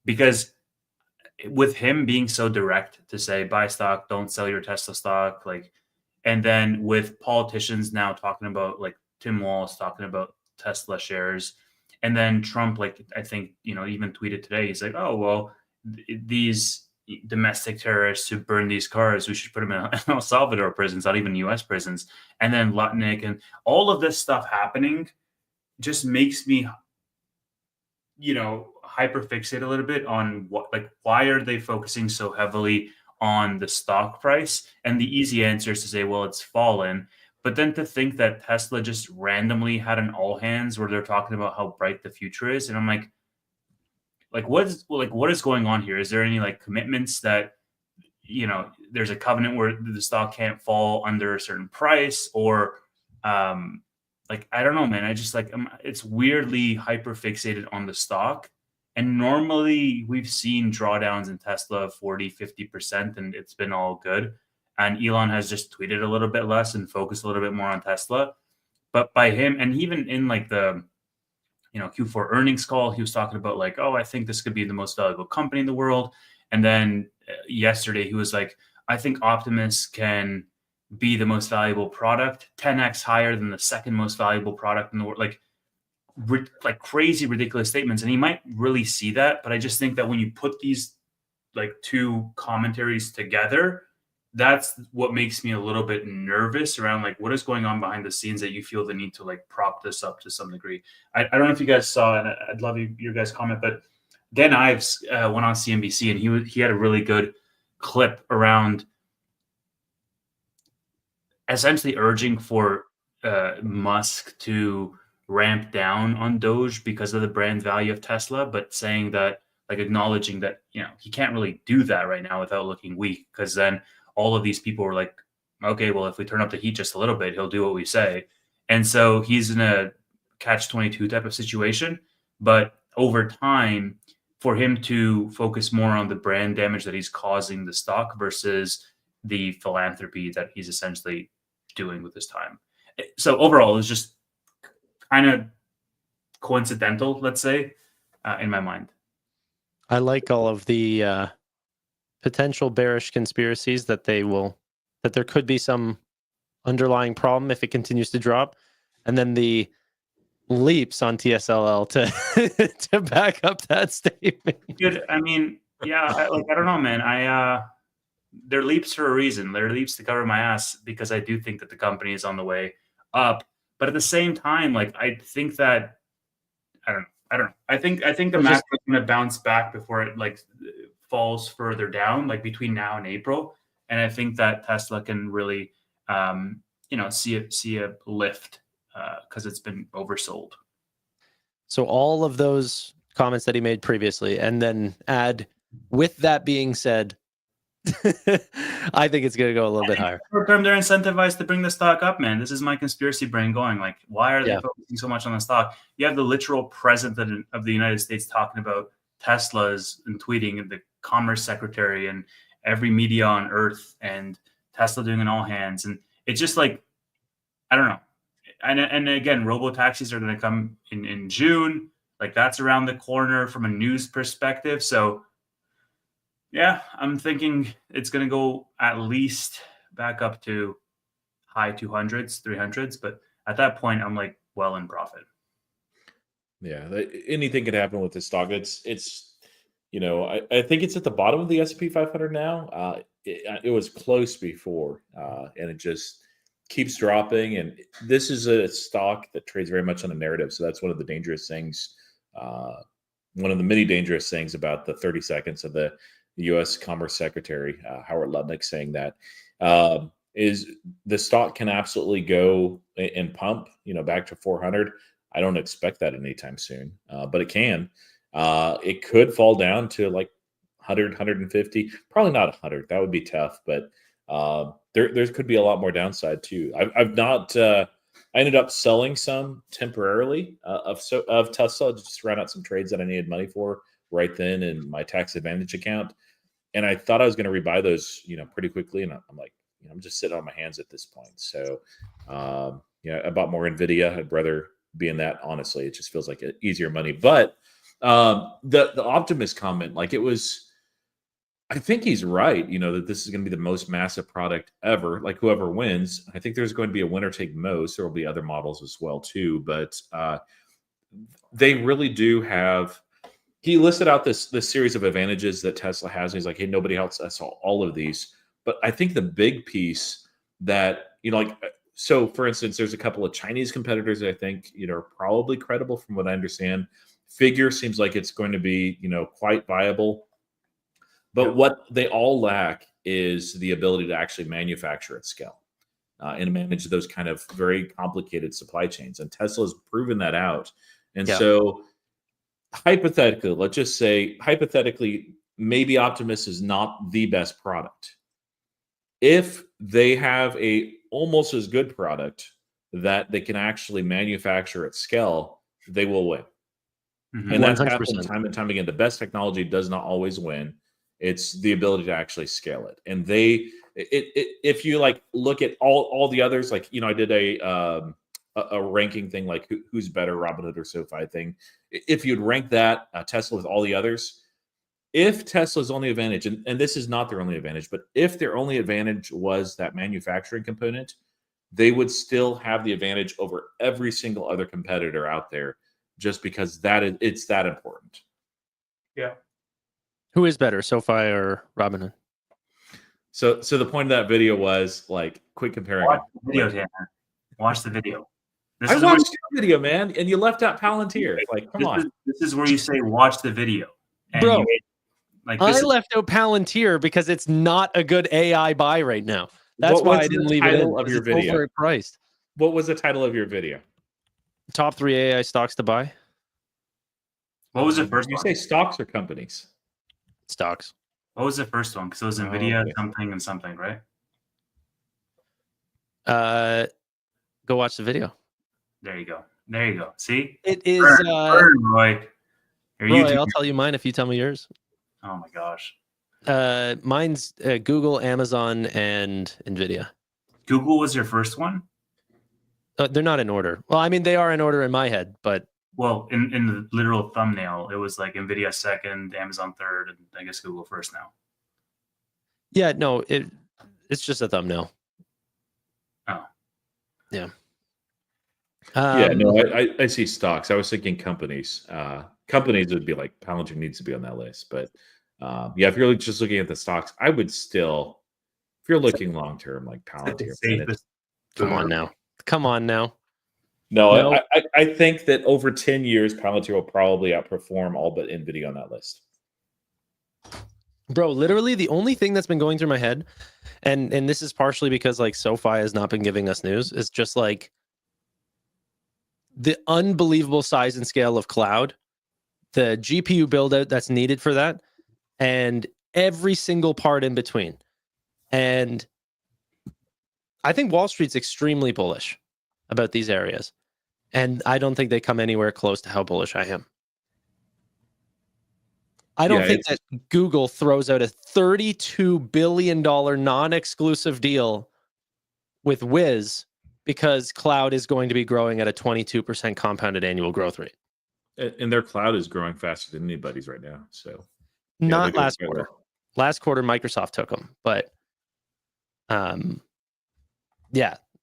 Speaker 3: because with him being so direct to say buy stock, don't sell your Tesla stock, and then with politicians now talking about, like Tim Walz talking about Tesla shares, and then Trump, I think even tweeted today, he's like, oh well, these domestic terrorists who burn these cars, we should put them in El Salvador prisons, not even U.S. prisons. And then Lutnick and all of this stuff happening just makes me, hyper fixate a little bit on why are they focusing so heavily on the stock price? And the easy answer is to say, well, it's fallen. But then to think that Tesla just randomly had an all hands where they're talking about how bright the future is. And I'm like, what is going on here? Is there any commitments that, there's a covenant where the stock can't fall under a certain price, or I don't know, man. I just it's weirdly hyper fixated on the stock. And normally we've seen drawdowns in Tesla of 40-50%, and it's been all good. And Elon has just tweeted a little bit less and focused a little bit more on Tesla. But by him, and even in the Q4 earnings call, he was talking about I think this could be the most valuable company in the world. And then yesterday he was like, I think Optimus can be the most valuable product, 10x higher than the second most valuable product in the world. Crazy, ridiculous statements. And he might really see that. But I just think that when you put these two commentaries together, that's what makes me a little bit nervous around what is going on behind the scenes that you feel the need to prop this up to some degree. I don't know if you guys saw, and I'd love your guys' comment, but Dan Ives went on CNBC and he had a really good clip around essentially urging for Musk to ramp down on Doge because of the brand value of Tesla, but saying that, acknowledging that, he can't really do that right now without looking weak, because then all of these people were like, okay, well, if we turn up the heat just a little bit, he'll do what we say. And so he's in a catch-22 type of situation. But over time, for him to focus more on the brand damage that he's causing the stock versus the philanthropy that he's essentially doing with his time. So overall, it's just kind of coincidental, let's say, in my mind.
Speaker 1: I like all of the potential bearish conspiracies that there could be some underlying problem if it continues to drop, and then the leaps on TSLL to back up that statement.
Speaker 3: Dude, I mean, yeah, I don't know, man. They're leaps for a reason. They're leaps to cover my ass, because I do think that the company is on the way up. But at the same time, I think that I don't know. I think the macro is going to bounce back before it falls further down, between now and April. And I think that Tesla can really, see a lift because it's been oversold.
Speaker 1: So all of those comments that he made previously, and then add, with that being said, I think it's going to go a little bit higher.
Speaker 3: Short term, they're incentivized to bring the stock up, man. This is my conspiracy brain going. Why are they focusing so much on the stock? You have the literal president of the United States talking about Teslas and tweeting, and the commerce secretary and every media on earth, and Tesla doing an all hands. And it's just I don't know. And again, robo-taxis are going to come in June. That's around the corner from a news perspective. So yeah, I'm thinking it's going to go at least back up to high 200s, 300s, but at that point, I'm like well in profit.
Speaker 2: Yeah, anything could happen with this stock. It's I think it's at the bottom of the S&P 500 now. It was close before, and it just keeps dropping. And this is a stock that trades very much on a narrative. So that's one of the dangerous things. One of the many dangerous things about the 30 seconds of the U.S. Commerce Secretary Howard Lutnick saying that is the stock can absolutely go and pump, back to 400. I don't expect that anytime soon, but it can. It could fall down to like 100, 150, probably not 100. That would be tough, but there could be a lot more downside too. I ended up selling some temporarily of Tesla, just ran out some trades that I needed money for right then in my tax advantage account. And I thought I was going to rebuy those, pretty quickly. And I'm like, I'm just sitting on my hands at this point. So, I bought more Nvidia. I'd rather be in that. Honestly, it just feels like easier money. But the optimist comment, like it was, I think he's right. That this is going to be the most massive product ever. Like whoever wins, I think there's going to be a winner take most. There will be other models as well too, but they really do have. He listed out this series of advantages that Tesla has. And he's like, hey, nobody else has all of these. But I think the big piece that so for instance, there's a couple of Chinese competitors that I think are probably credible from what I understand. Figure seems like it's going to be quite viable. But what they all lack is the ability to actually manufacture at scale and manage those kind of very complicated supply chains. And Tesla's proven that out. And so hypothetically, let's just say, maybe Optimus is not the best product. If they have a almost as good product that they can actually manufacture at scale, they will win.
Speaker 3: Mm-hmm.
Speaker 2: And that's
Speaker 1: 100%.
Speaker 2: happened time and time again. The best technology does not always win. It's the ability to actually scale it. And if you look at all the others, I did a ranking thing, like who's better, Robinhood or SoFi thing. If you'd rank that Tesla with all the others, if Tesla's only advantage, and this is not their only advantage, but if their only advantage was that manufacturing component, they would still have the advantage over every single other competitor out there, just because it's that important.
Speaker 3: Yeah.
Speaker 1: Who is better, SoFi or Robinhood?
Speaker 2: So the point of that video was quit comparing.
Speaker 3: Watch the video, Tanner. Watch the video.
Speaker 2: I watched your video, man, and you left out Palantir. Come on.
Speaker 3: This is where you say watch the video. And
Speaker 1: Bro,
Speaker 3: I
Speaker 1: left out Palantir because it's not a good AI buy right now. That's why I didn't leave it in.
Speaker 2: Of your
Speaker 1: it's
Speaker 2: video?
Speaker 1: overpriced.
Speaker 2: What was the title of your video?
Speaker 1: Top 3 AI stocks to buy.
Speaker 3: What was the first
Speaker 2: You
Speaker 3: one?
Speaker 2: say stocks or companies?
Speaker 1: Stocks.
Speaker 3: What was the first one? Because it was Nvidia, something and something, right?
Speaker 1: Go watch the video.
Speaker 3: There you go. See?
Speaker 1: It is
Speaker 3: Burn, Roy.
Speaker 1: Roy, I'll tell you mine if you tell me yours.
Speaker 3: Oh my gosh.
Speaker 1: Mine's Google, Amazon, and Nvidia.
Speaker 3: Google was your first one?
Speaker 1: They're not in order. Well, I mean, they are in order in my head, but
Speaker 3: well, in the literal thumbnail, it was like Nvidia second, Amazon third, and I guess Google first now.
Speaker 1: Yeah, no, it's just a thumbnail.
Speaker 3: Oh.
Speaker 1: Yeah.
Speaker 2: No, I see stocks. I was thinking companies. Companies would be like Palantir needs to be on that list, but if you're just looking at the stocks, I would still, if you're looking long term, like Palantir.
Speaker 1: Come on now.
Speaker 2: No, I think that over 10 years, Palantir will probably outperform all but Nvidia on that list.
Speaker 1: Bro, literally the only thing that's been going through my head, and this is partially because SoFi has not been giving us news, is just the unbelievable size and scale of cloud, the GPU build out that's needed for that, and every single part in between. And I think Wall Street's extremely bullish about these areas. And I don't think they come anywhere close to how bullish I am. I don't think that Google throws out a $32 billion non-exclusive deal with Wiz because cloud is going to be growing at a 22% compounded annual growth rate.
Speaker 2: And their cloud is growing faster than anybody's right now. So
Speaker 1: not last quarter. Last quarter, Microsoft took them. But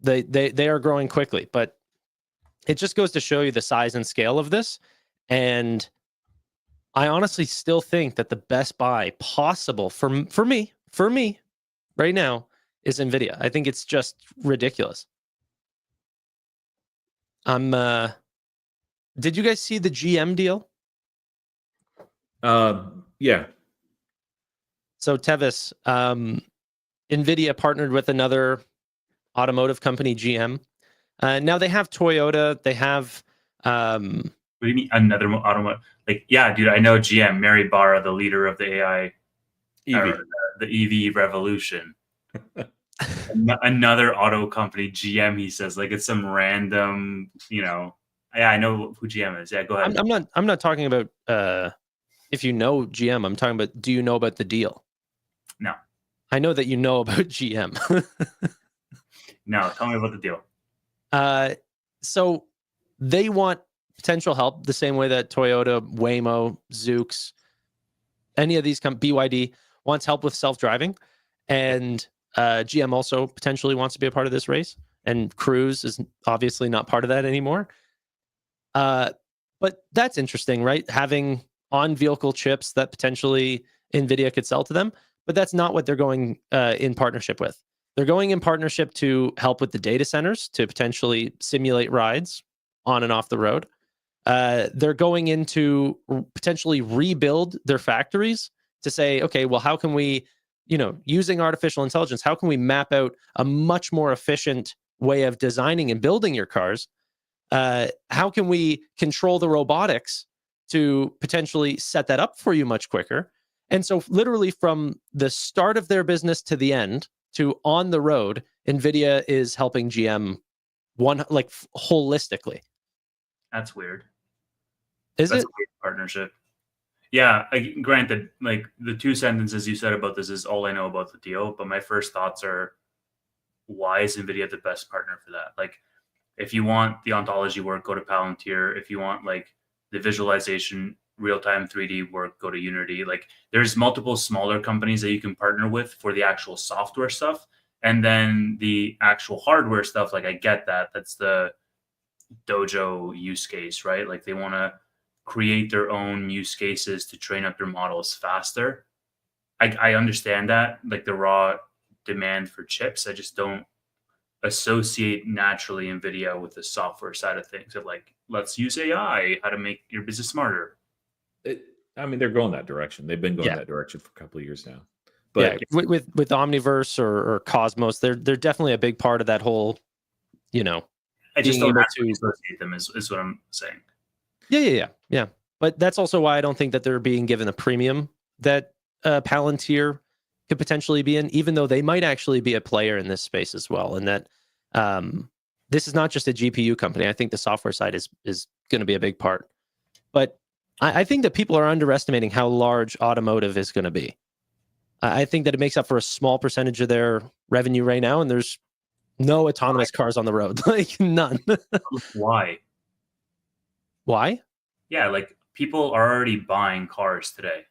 Speaker 1: They are growing quickly, but it just goes to show you the size and scale of this. And I honestly still think that the best buy possible for me right now is Nvidia. I think it's just ridiculous. Did you guys see the GM deal?
Speaker 2: Yeah.
Speaker 1: So Tevis, Nvidia partnered with another automotive company, GM. Now they have Toyota. They have.
Speaker 3: What do you mean another automotive? Like, yeah, dude, I know GM, Mary Barra, the leader of the AI,
Speaker 2: EV.
Speaker 3: the EV revolution. Another auto company, GM. He says, like, it's some random, Yeah, I know who GM is. Yeah, go ahead.
Speaker 1: I'm not talking about if you know GM. I'm talking about, do you know about the deal?
Speaker 3: No.
Speaker 1: I know that you know about GM.
Speaker 3: No, tell me about the deal.
Speaker 1: So they want potential help the same way that Toyota, Waymo, Zoox, any of these BYD wants help with self-driving, and GM also potentially wants to be a part of this race, and Cruise is obviously not part of that anymore. But that's interesting, right? Having on-vehicle chips that potentially NVIDIA could sell to them, but that's not what they're going in partnership with. They're going in partnership to help with the data centers to potentially simulate rides on and off the road. They're going into potentially rebuild their factories to say, okay, well, how can we, using artificial intelligence, how can we map out a much more efficient way of designing and building your cars? How can we control the robotics to potentially set that up for you much quicker? And so literally from the start of their business to the end to on the road, NVIDIA is helping GM holistically.
Speaker 3: That's weird.
Speaker 1: That's
Speaker 3: a weird partnership. Yeah, granted, like the two sentences you said about this is all I know about the deal. But my first thoughts are, why is NVIDIA the best partner for that? Like, if you want the ontology work, go to Palantir. If you want like the visualization, real-time 3D work, go to Unity. Like, there's multiple smaller companies that you can partner with for the actual software stuff. And then the actual hardware stuff, like, I get that. That's the Dojo use case, right? Like, they want to create their own use cases to train up their models faster. I understand that, like the raw demand for chips. I just don't associate naturally NVIDIA with the software side of things of like, let's use AI, how to make your business smarter.
Speaker 2: They're going that direction. They've been going that direction for a couple of years now. But
Speaker 1: with Omniverse or Cosmos, they're definitely a big part of that whole,
Speaker 3: I just don't naturally associate them is what I'm saying.
Speaker 1: Yeah. But that's also why I don't think that they're being given a premium that Palantir could potentially be in, even though they might actually be a player in this space as well. And that this is not just a GPU company. I think the software side is going to be a big part. But I think that people are underestimating how large automotive is going to be. I think that it makes up for a small percentage of their revenue right now, and there's no autonomous cars on the road, like none.
Speaker 3: Why?
Speaker 1: Why?
Speaker 3: Yeah, like people are already buying cars today.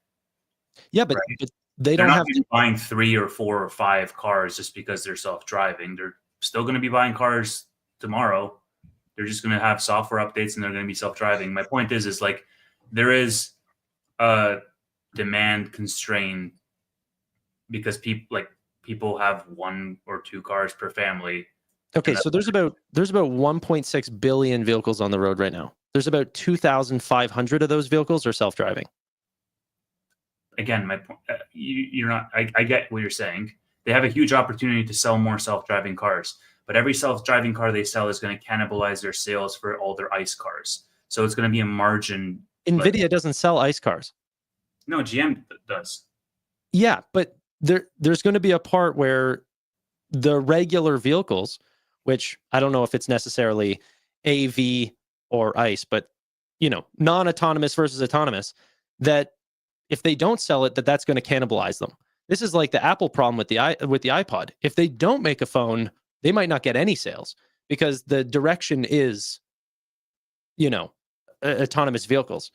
Speaker 1: Yeah, but,
Speaker 3: right?
Speaker 1: but they're
Speaker 3: not
Speaker 1: have to
Speaker 3: buying 3 or 4 or 5 cars just because they're self-driving. They're still going to be buying cars tomorrow. They're just going to have software updates and they're going to be self-driving. My point is like there is a demand constraint because people have 1 or 2 cars per family.
Speaker 1: Okay, so there's about 1.6 billion vehicles on the road right now. There's about 2,500 of those vehicles are self-driving.
Speaker 3: Again, my point, you're not. I get what you're saying. They have a huge opportunity to sell more self-driving cars, but every self-driving car they sell is going to cannibalize their sales for all their ICE cars. So it's going to be a margin.
Speaker 1: NVIDIA doesn't sell ICE cars.
Speaker 3: No, GM does.
Speaker 1: Yeah, but there's going to be a part where the regular vehicles, which I don't know if it's necessarily AV or ICE, but non-autonomous versus autonomous, that if they don't sell it, that's going to cannibalize them. This is like the Apple problem with the iPod. If they don't make a phone, they might not get any sales because the direction is, autonomous vehicles.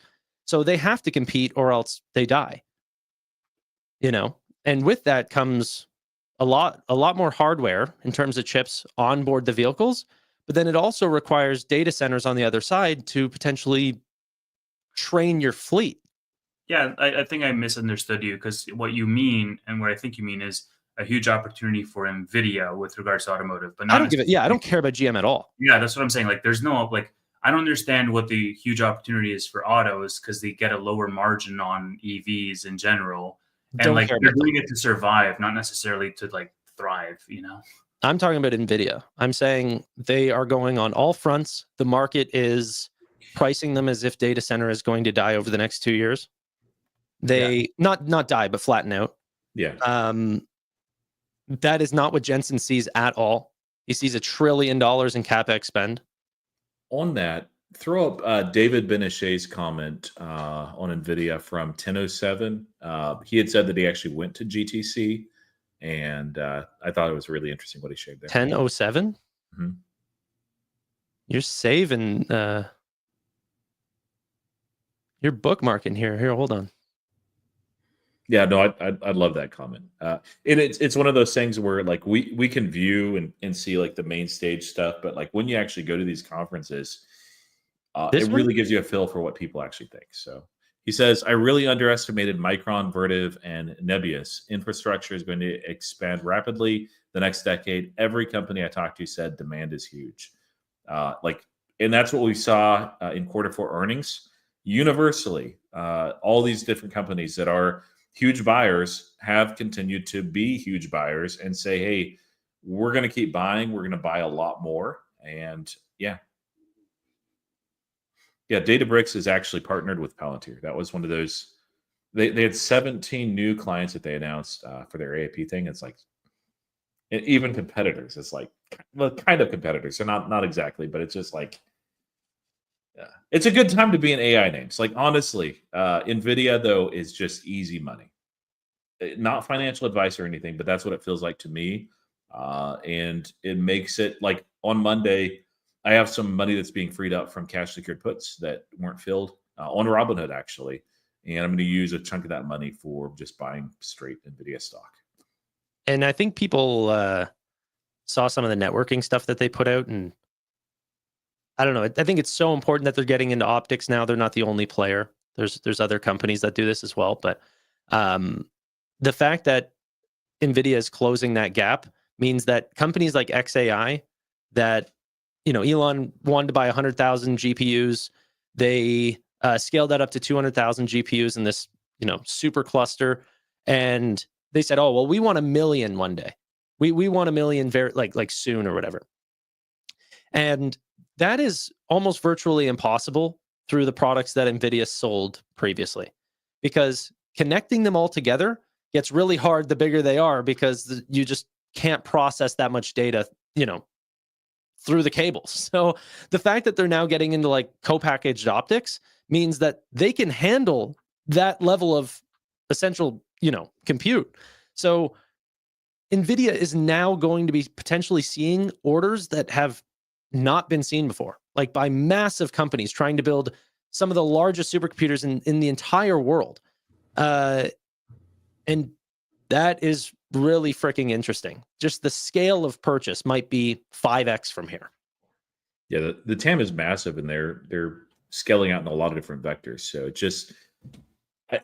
Speaker 1: So they have to compete or else they die. And with that comes a lot more hardware in terms of chips on board the vehicles, but then it also requires data centers on the other side to potentially train your fleet.
Speaker 3: Yeah, I think I misunderstood you, because what you mean, and what I think you mean, is a huge opportunity for Nvidia with regards to automotive, but not
Speaker 1: I don't care about GM at all.
Speaker 3: Yeah, that's what I'm saying. Like, there's no, like, I don't understand what the huge opportunity is for autos, because they get a lower margin on EVs in general, and
Speaker 1: Don't
Speaker 3: like
Speaker 1: care
Speaker 3: they're
Speaker 1: about
Speaker 3: doing it to survive, not necessarily to like thrive.
Speaker 1: I'm talking about Nvidia. I'm saying they are going on all fronts. The market is pricing them as if data center is going to die over the next 2 years. They not die, but flatten out.
Speaker 2: Yeah.
Speaker 1: That is not what Jensen sees at all. He sees $1 trillion in CapEx spend.
Speaker 2: On that, throw up David Benishay's comment on NVIDIA from 10:07. He had said that he actually went to GTC, and I thought it was really interesting what he shared there.
Speaker 1: 10:07?
Speaker 2: Mhm.
Speaker 1: You're saving... you're bookmarking here. Here, hold on.
Speaker 2: Yeah, no, I love that comment. And it's one of those things where like we can view and see like the main stage stuff, but like when you actually go to these conferences, it really gives you a feel for what people actually think. So he says, I really underestimated Micron, Vertiv, and Nebius. Infrastructure is going to expand rapidly the next decade. Every company I talked to said demand is huge. And that's what we saw in Q4 earnings. Universally, all these different companies that are huge buyers have continued to be huge buyers and say, hey, we're going to keep buying. We're going to buy a lot more. And yeah, Databricks is actually partnered with Palantir. That was one of those. They had 17 new clients that they announced for their AAP thing. It's like, and even competitors. It's like, well, kind of competitors. So not exactly, but it's just like, it's a good time to be in AI names. Like, honestly, NVIDIA, though, is just easy money. Not financial advice or anything, but that's what it feels like to me. And it makes it like on Monday, I have some money that's being freed up from cash secured puts that weren't filled on Robinhood, actually. And I'm going to use a chunk of that money for just buying straight NVIDIA stock.
Speaker 1: And I think people saw some of the networking stuff that they put out, and I don't know. I think it's so important that they're getting into optics now. They're not the only player. There's other companies that do this as well. But the fact that NVIDIA is closing that gap means that companies like XAI, that Elon wanted to buy 100,000 GPUs, they scaled that up to 200,000 GPUs in this super cluster, and they said, oh well, we want 1 million one day. We want 1 million very like soon or whatever. And that is almost virtually impossible through the products that NVIDIA sold previously, because connecting them all together gets really hard the bigger they are, because you just can't process that much data, through the cables. So the fact that they're now getting into like co-packaged optics means that they can handle that level of essential, compute. So NVIDIA is now going to be potentially seeing orders that have not been seen before, like by massive companies trying to build some of the largest supercomputers in the entire world. And that is really freaking interesting. Just the scale of purchase might be 5x from here.
Speaker 2: Yeah, the TAM is massive, and they're scaling out in a lot of different vectors. So it just,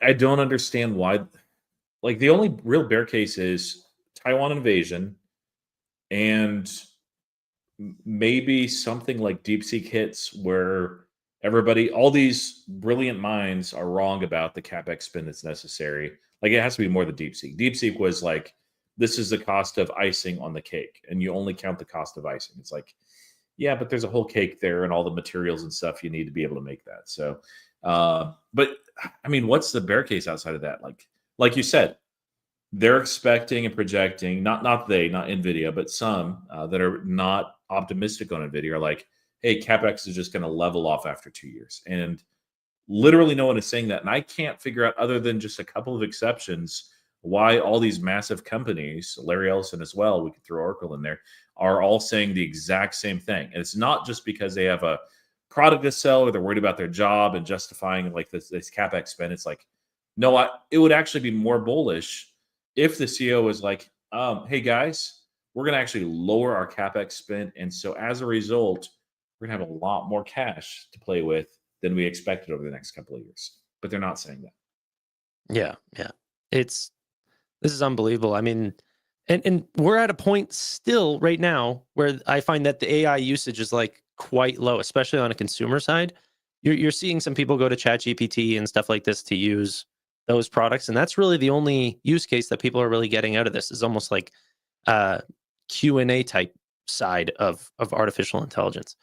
Speaker 2: I don't understand why. Like, the only real bear case is Taiwan invasion, and maybe something like DeepSeek hits, where all these brilliant minds are wrong about the CapEx spend that's necessary. Like, it has to be more than DeepSeek. DeepSeek was like, this is the cost of icing on the cake, and you only count the cost of icing. It's like, yeah, but there's a whole cake there and all the materials and stuff you need to be able to make that. So, but I mean, what's the bear case outside of that? Like you said, they're expecting and projecting, not NVIDIA, but some that are not optimistic on NVIDIA are like, hey, CapEx is just going to level off after 2 years. And literally no one is saying that. And I can't figure out, other than just a couple of exceptions, why all these massive companies, Larry Ellison as well, we could throw Oracle in there, are all saying the exact same thing. And it's not just because they have a product to sell or they're worried about their job and justifying like this CapEx spend. It's like, no, it would actually be more bullish if the CEO was like, hey guys, we're going to actually lower our CapEx spend. And so as a result, we're going to have a lot more cash to play with than we expected over the next couple of years. But they're not saying that.
Speaker 1: Yeah. This is unbelievable. I mean, and we're at a point still right now where I find that the AI usage is like quite low, especially on a consumer side. You're seeing some people go to ChatGPT and stuff like this to use those products, and that's really the only use case that people are really getting out of this, is almost like Q&A type side of artificial intelligence.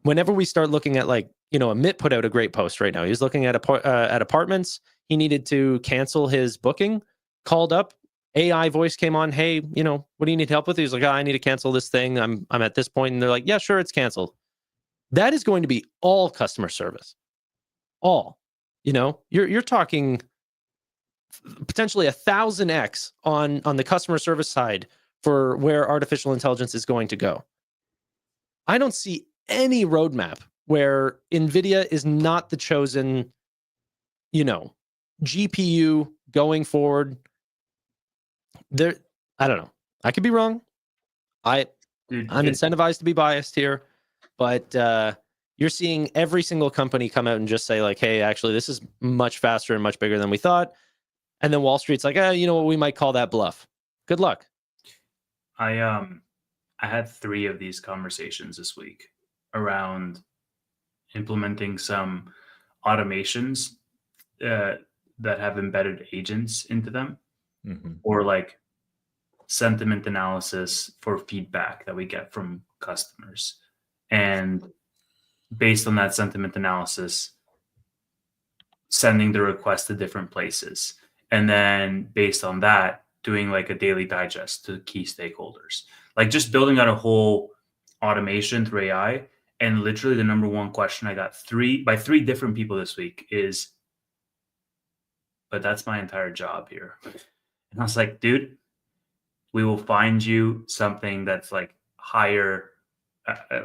Speaker 1: Whenever we start looking at, like, Amit put out a great post right now. He was looking at apartments. He needed to cancel his booking, called up, AI voice came on. Hey, what do you need help with? He's like, I need to cancel this thing. I'm at this point. And they're like, yeah, sure, it's canceled. That is going to be all customer service. All, you're talking potentially 1,000x on the customer service side for where artificial intelligence is going to go. I don't see any roadmap where Nvidia is not the chosen, GPU going forward. I don't know. I could be wrong. I'm incentivized to be biased here, but you're seeing every single company come out and just say, like, hey, actually, this is much faster and much bigger than we thought. And then Wall Street's like, you know what, we might call that bluff. Good luck.
Speaker 3: I had 3 of these conversations this week around implementing some automations that have embedded agents into them, or like sentiment analysis for feedback that we get from customers. And based on that sentiment analysis, sending the request to different places. And then based on that, doing like a daily digest to key stakeholders, like just building out a whole automation through AI. And literally the number one question I got by three different people this week is, but that's my entire job here. And I was like, dude, we will find you something that's like higher,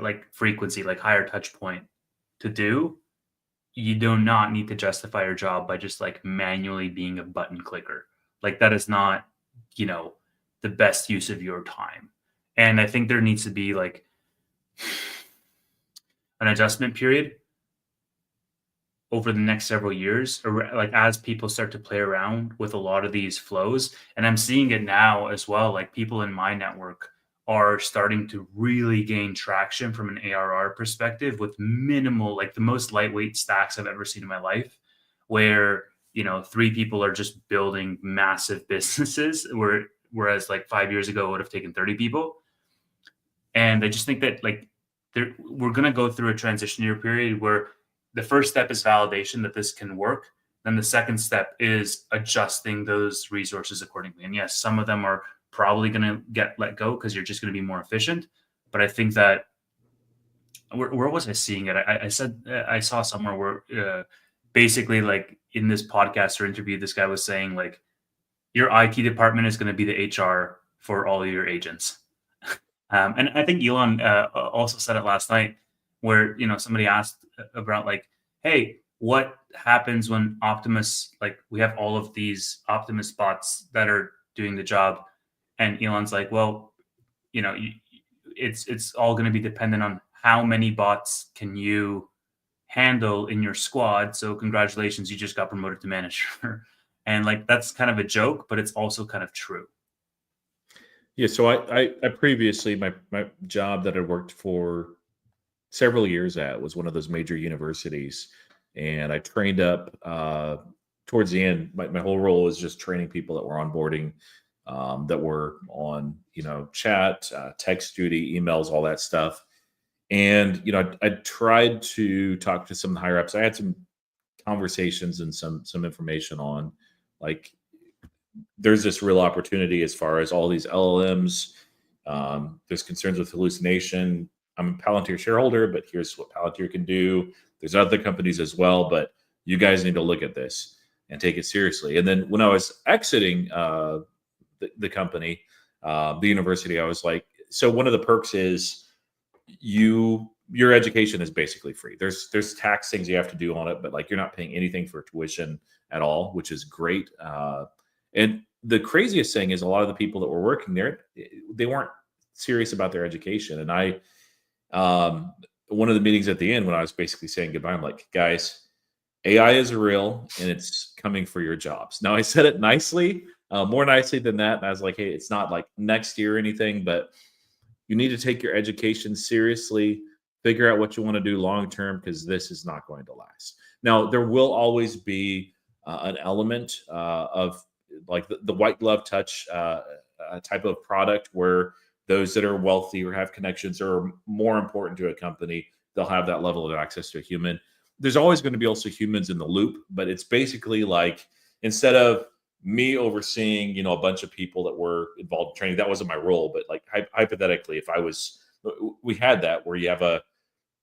Speaker 3: like frequency, like higher touch point to do. You do not need to justify your job by just like manually being a button clicker. Like that is not, the best use of your time. And I think there needs to be like an adjustment period over the next several years, or like as people start to play around with a lot of these flows. And I'm seeing it now as well. Like people in my network are starting to really gain traction from an ARR perspective with minimal, like the most lightweight stacks I've ever seen in my life, where, 3 people are just building massive businesses, whereas like 5 years ago, it would have taken 30 people. And I just think that like we're going to go through a transition year period where the first step is validation that this can work. Then the second step is adjusting those resources accordingly. And yes, some of them are probably going to get let go because you're just going to be more efficient. But I think that where was I seeing it? I said I saw somewhere where basically like in this podcast or interview, this guy was saying like your IT department is going to be the HR for all of your agents. And I think Elon also said it last night, where somebody asked about like, hey, what happens when Optimus, like we have all of these Optimus bots that are doing the job, and Elon's like, well, it's all going to be dependent on how many bots can you handle in your squad. So congratulations, you just got promoted to manager. And like that's kind of a joke, but it's also kind of true.
Speaker 2: Yeah, so I previously my job that I worked for several years at was one of those major universities, and I trained up towards the end. My whole role was just training people that were onboarding, that were on chat, text duty, emails, all that stuff. And I tried to talk to some of the higher ups. I had some conversations and some information on like there's this real opportunity as far as all these LLMs. There's concerns with hallucination. I'm a Palantir shareholder, but here's what Palantir can do. There's other companies as well, but you guys need to look at this and take it seriously. And then when I was exiting the company, the university, I was like, so one of the perks is your education is basically free. There's tax things you have to do on it, but like you're not paying anything for tuition at all, which is great. And the craziest thing is a lot of the people that were working there, they weren't serious about their education. And one of the meetings at the end, when I was basically saying goodbye, I'm like, guys, AI is real and it's coming for your jobs. Now I said it nicely, more nicely than that. And I was like, hey, it's not like next year or anything, but you need to take your education seriously, figure out what you want to do long term, because this is not going to last. Now, there will always be an element of like the white glove touch type of product where those that are wealthy or have connections are more important to a company. They'll have that level of access to a human. There's always going to be also humans in the loop, but it's basically like, instead of me overseeing, a bunch of people that were involved in training, that wasn't my role, but like hypothetically, we had that where you have a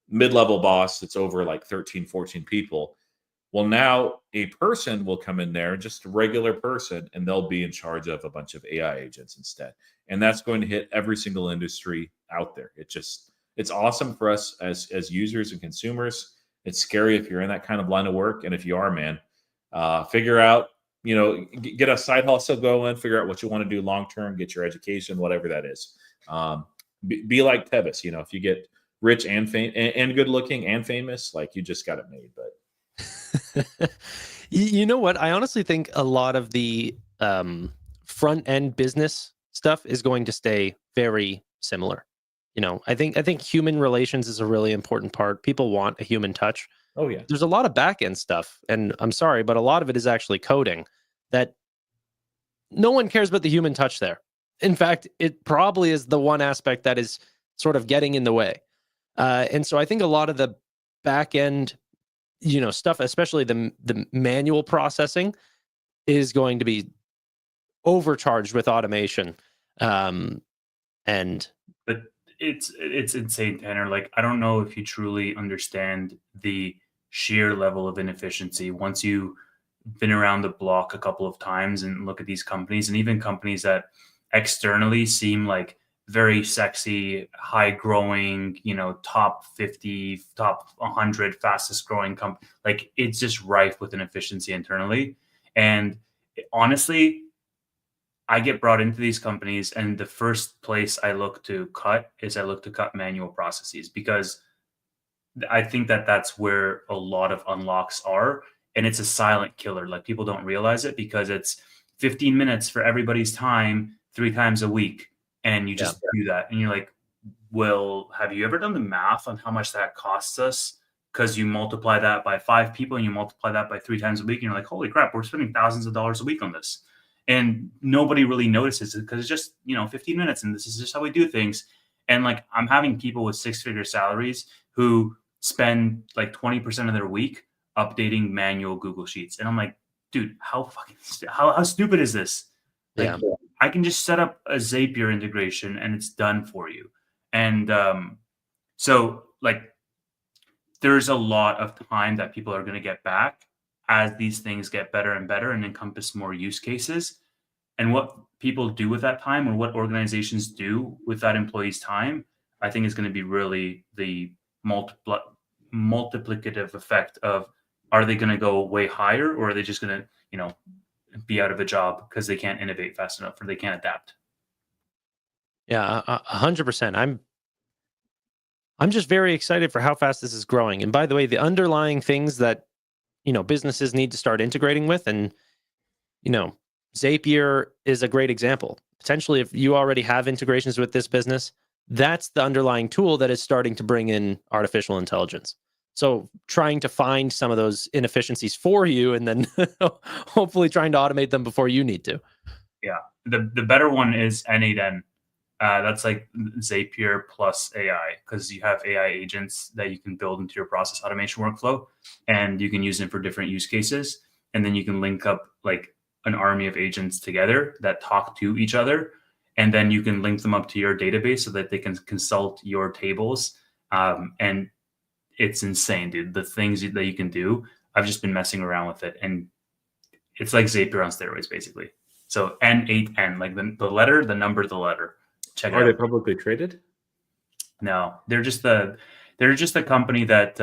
Speaker 2: mid-level boss that's over like 13, 14 people. Well, now a person will come in there, just a regular person, and they'll be in charge of a bunch of AI agents instead. And that's going to hit every single industry out there. It's awesome for us as users and consumers. It's scary if you're in that kind of line of work. And if you are, man, figure out, get a side hustle going, figure out what you want to do long-term, get your education, whatever that is. Be like Tevis, if you get rich and good looking and famous, like, you just got it made. But
Speaker 1: you know what? I honestly think a lot of the front end business stuff is going to stay very similar. I think human relations is a really important part. People want a human touch.
Speaker 2: Oh yeah.
Speaker 1: There's a lot of back end stuff, and I'm sorry, but a lot of it is actually coding that no one cares about the human touch there. In fact, it probably is the one aspect that is sort of getting in the way. And so I think a lot of the back end stuff, especially the manual processing, is going to be overcharged with automation. But
Speaker 3: it's insane, Tanner. Like, I don't know if you truly understand the sheer level of inefficiency once you've been around the block a couple of times and look at these companies, and even companies that externally seem like very sexy, high growing, top 50, top 100 fastest growing company. Like, it's just rife with inefficiency internally. And honestly, I get brought into these companies, and the first place I look to cut manual processes, because I think that's where a lot of unlocks are. And it's a silent killer. Like, people don't realize it because it's 15 minutes for everybody's time 3 times a week. And you just do that. And you're like, well, have you ever done the math on how much that costs us? Because you multiply that by 5 people and you multiply that by 3 times a week. And you're like, holy crap, we're spending thousands of dollars a week on this. And nobody really notices it because it's just, 15 minutes. And this is just how we do things. And like, I'm having people with 6-figure salaries who spend like 20% of their week updating manual Google Sheets. And I'm like, dude, how stupid is this? Like, I can just set up a Zapier integration and it's done for you. And so like, there's a lot of time that people are going to get back as these things get better and better and encompass more use cases. And what people do with that time, or what organizations do with that employee's time, I think is going to be really the multiplicative effect of, are they going to go way higher, or are they just going to, be out of a job because they can't innovate fast enough or they can't adapt?
Speaker 1: Yeah, 100%. I'm just very excited for how fast this is growing. And by the way, the underlying things that businesses need to start integrating with, and Zapier is a great example. Potentially, if you already have integrations with this business, that's the underlying tool that is starting to bring in artificial intelligence. So trying to find some of those inefficiencies for you, and then hopefully trying to automate them before you need to.
Speaker 3: Yeah. The better one is N8N. That's like Zapier plus AI, because you have AI agents that you can build into your process automation workflow, and you can use them for different use cases. And then you can link up like an army of agents together that talk to each other. And then you can link them up to your database so that they can consult your tables. And it's insane, dude. The things that you can do. I've just been messing around with it, and it's like Zapier on steroids, basically. So N8N, like the letter, the number, the letter. Check it out.
Speaker 2: Are they publicly traded?
Speaker 3: No, they're just a company that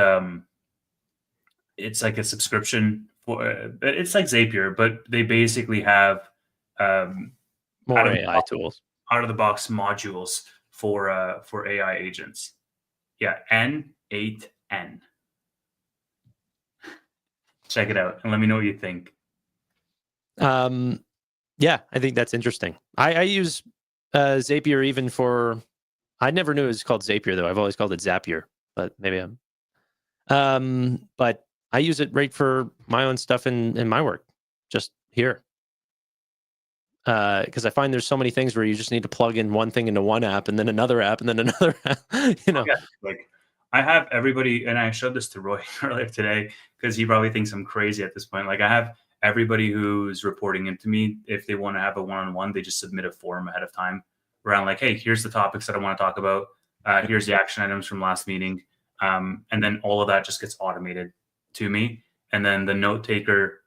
Speaker 3: it's like a subscription for. It's like Zapier, but they basically have
Speaker 1: More
Speaker 3: out of the
Speaker 1: AI
Speaker 3: box-
Speaker 1: tools.
Speaker 3: out of the box modules for AI agents. Yeah, N8N. Check it out and let me know what you think.
Speaker 1: Yeah, I think that's interesting. I use Zapier even for. I never knew it was called Zapier though. I've always called it Zapier, but maybe I'm. But I use it right for my own stuff in my work, just here. Because I find there's so many things where you just need to plug in one thing into one app and then another app and then another app. You know.
Speaker 3: Yeah, like I have everybody, and I showed this to Roy earlier today because he probably thinks I'm crazy at this point. Like I have everybody who's reporting into me. If they want to have a one-on-one, they just submit a form ahead of time around like, hey, here's the topics that I want to talk about. Here's the action items from last meeting. And then all of that just gets automated to me. And then the note taker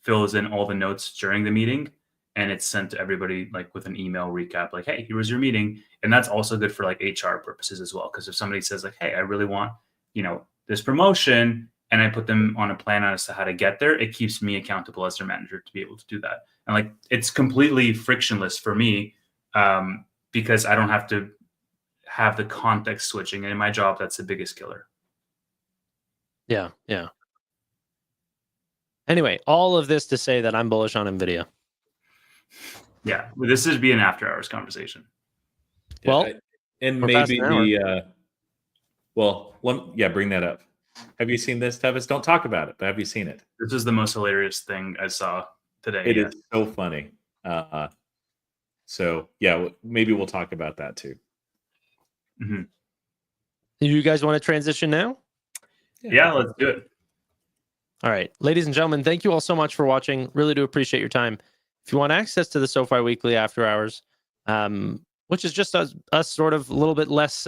Speaker 3: fills in all the notes during the meeting. And it's sent to everybody like with an email recap, like, hey, here was your meeting. And that's also good for like HR purposes as well. Because if somebody says like, hey, I really want, this promotion, and I put them on a plan as to how to get there, it keeps me accountable as their manager to be able to do that. And like, it's completely frictionless for me because I don't have to have the context switching. And in my job, that's the biggest killer.
Speaker 1: Yeah. Anyway, all of this to say that I'm bullish on Nvidia.
Speaker 3: Yeah, this would be an after hours conversation.
Speaker 1: Well,
Speaker 2: and
Speaker 1: we're past
Speaker 2: maybe
Speaker 1: an hour.
Speaker 2: bring that up. Have you seen this, Tevis? Don't talk about it, but have you seen it?
Speaker 3: This is the most hilarious thing I saw today.
Speaker 2: It is so funny. So yeah, maybe we'll talk about that too.
Speaker 3: Mm-hmm.
Speaker 1: You guys want to transition now?
Speaker 3: Yeah, let's do it.
Speaker 1: All right, ladies and gentlemen, thank you all so much for watching. Really do appreciate your time. If you want access to the SoFi Weekly After Hours, which is just us sort of a little bit less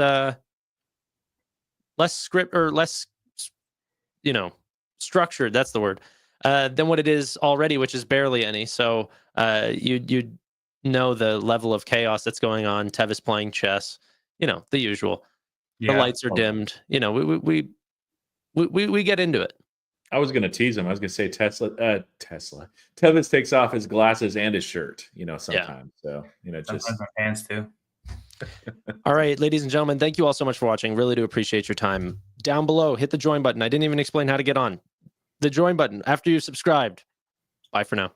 Speaker 1: script or less, structured. That's the word. Than what it is already, which is barely any. So you know the level of chaos that's going on. Tevis playing chess, the usual.
Speaker 3: Yeah.
Speaker 1: The lights are dimmed. We get into it.
Speaker 2: I was going to tease him. I was going to say Tesla. Tevis takes off his glasses and his shirt, sometimes. Yeah. So,
Speaker 3: sometimes my pants too.
Speaker 1: All right, ladies and gentlemen, thank you all so much for watching. Really do appreciate your time. Down below, hit the join button. I didn't even explain how to get on. The join button after you've subscribed. Bye for now.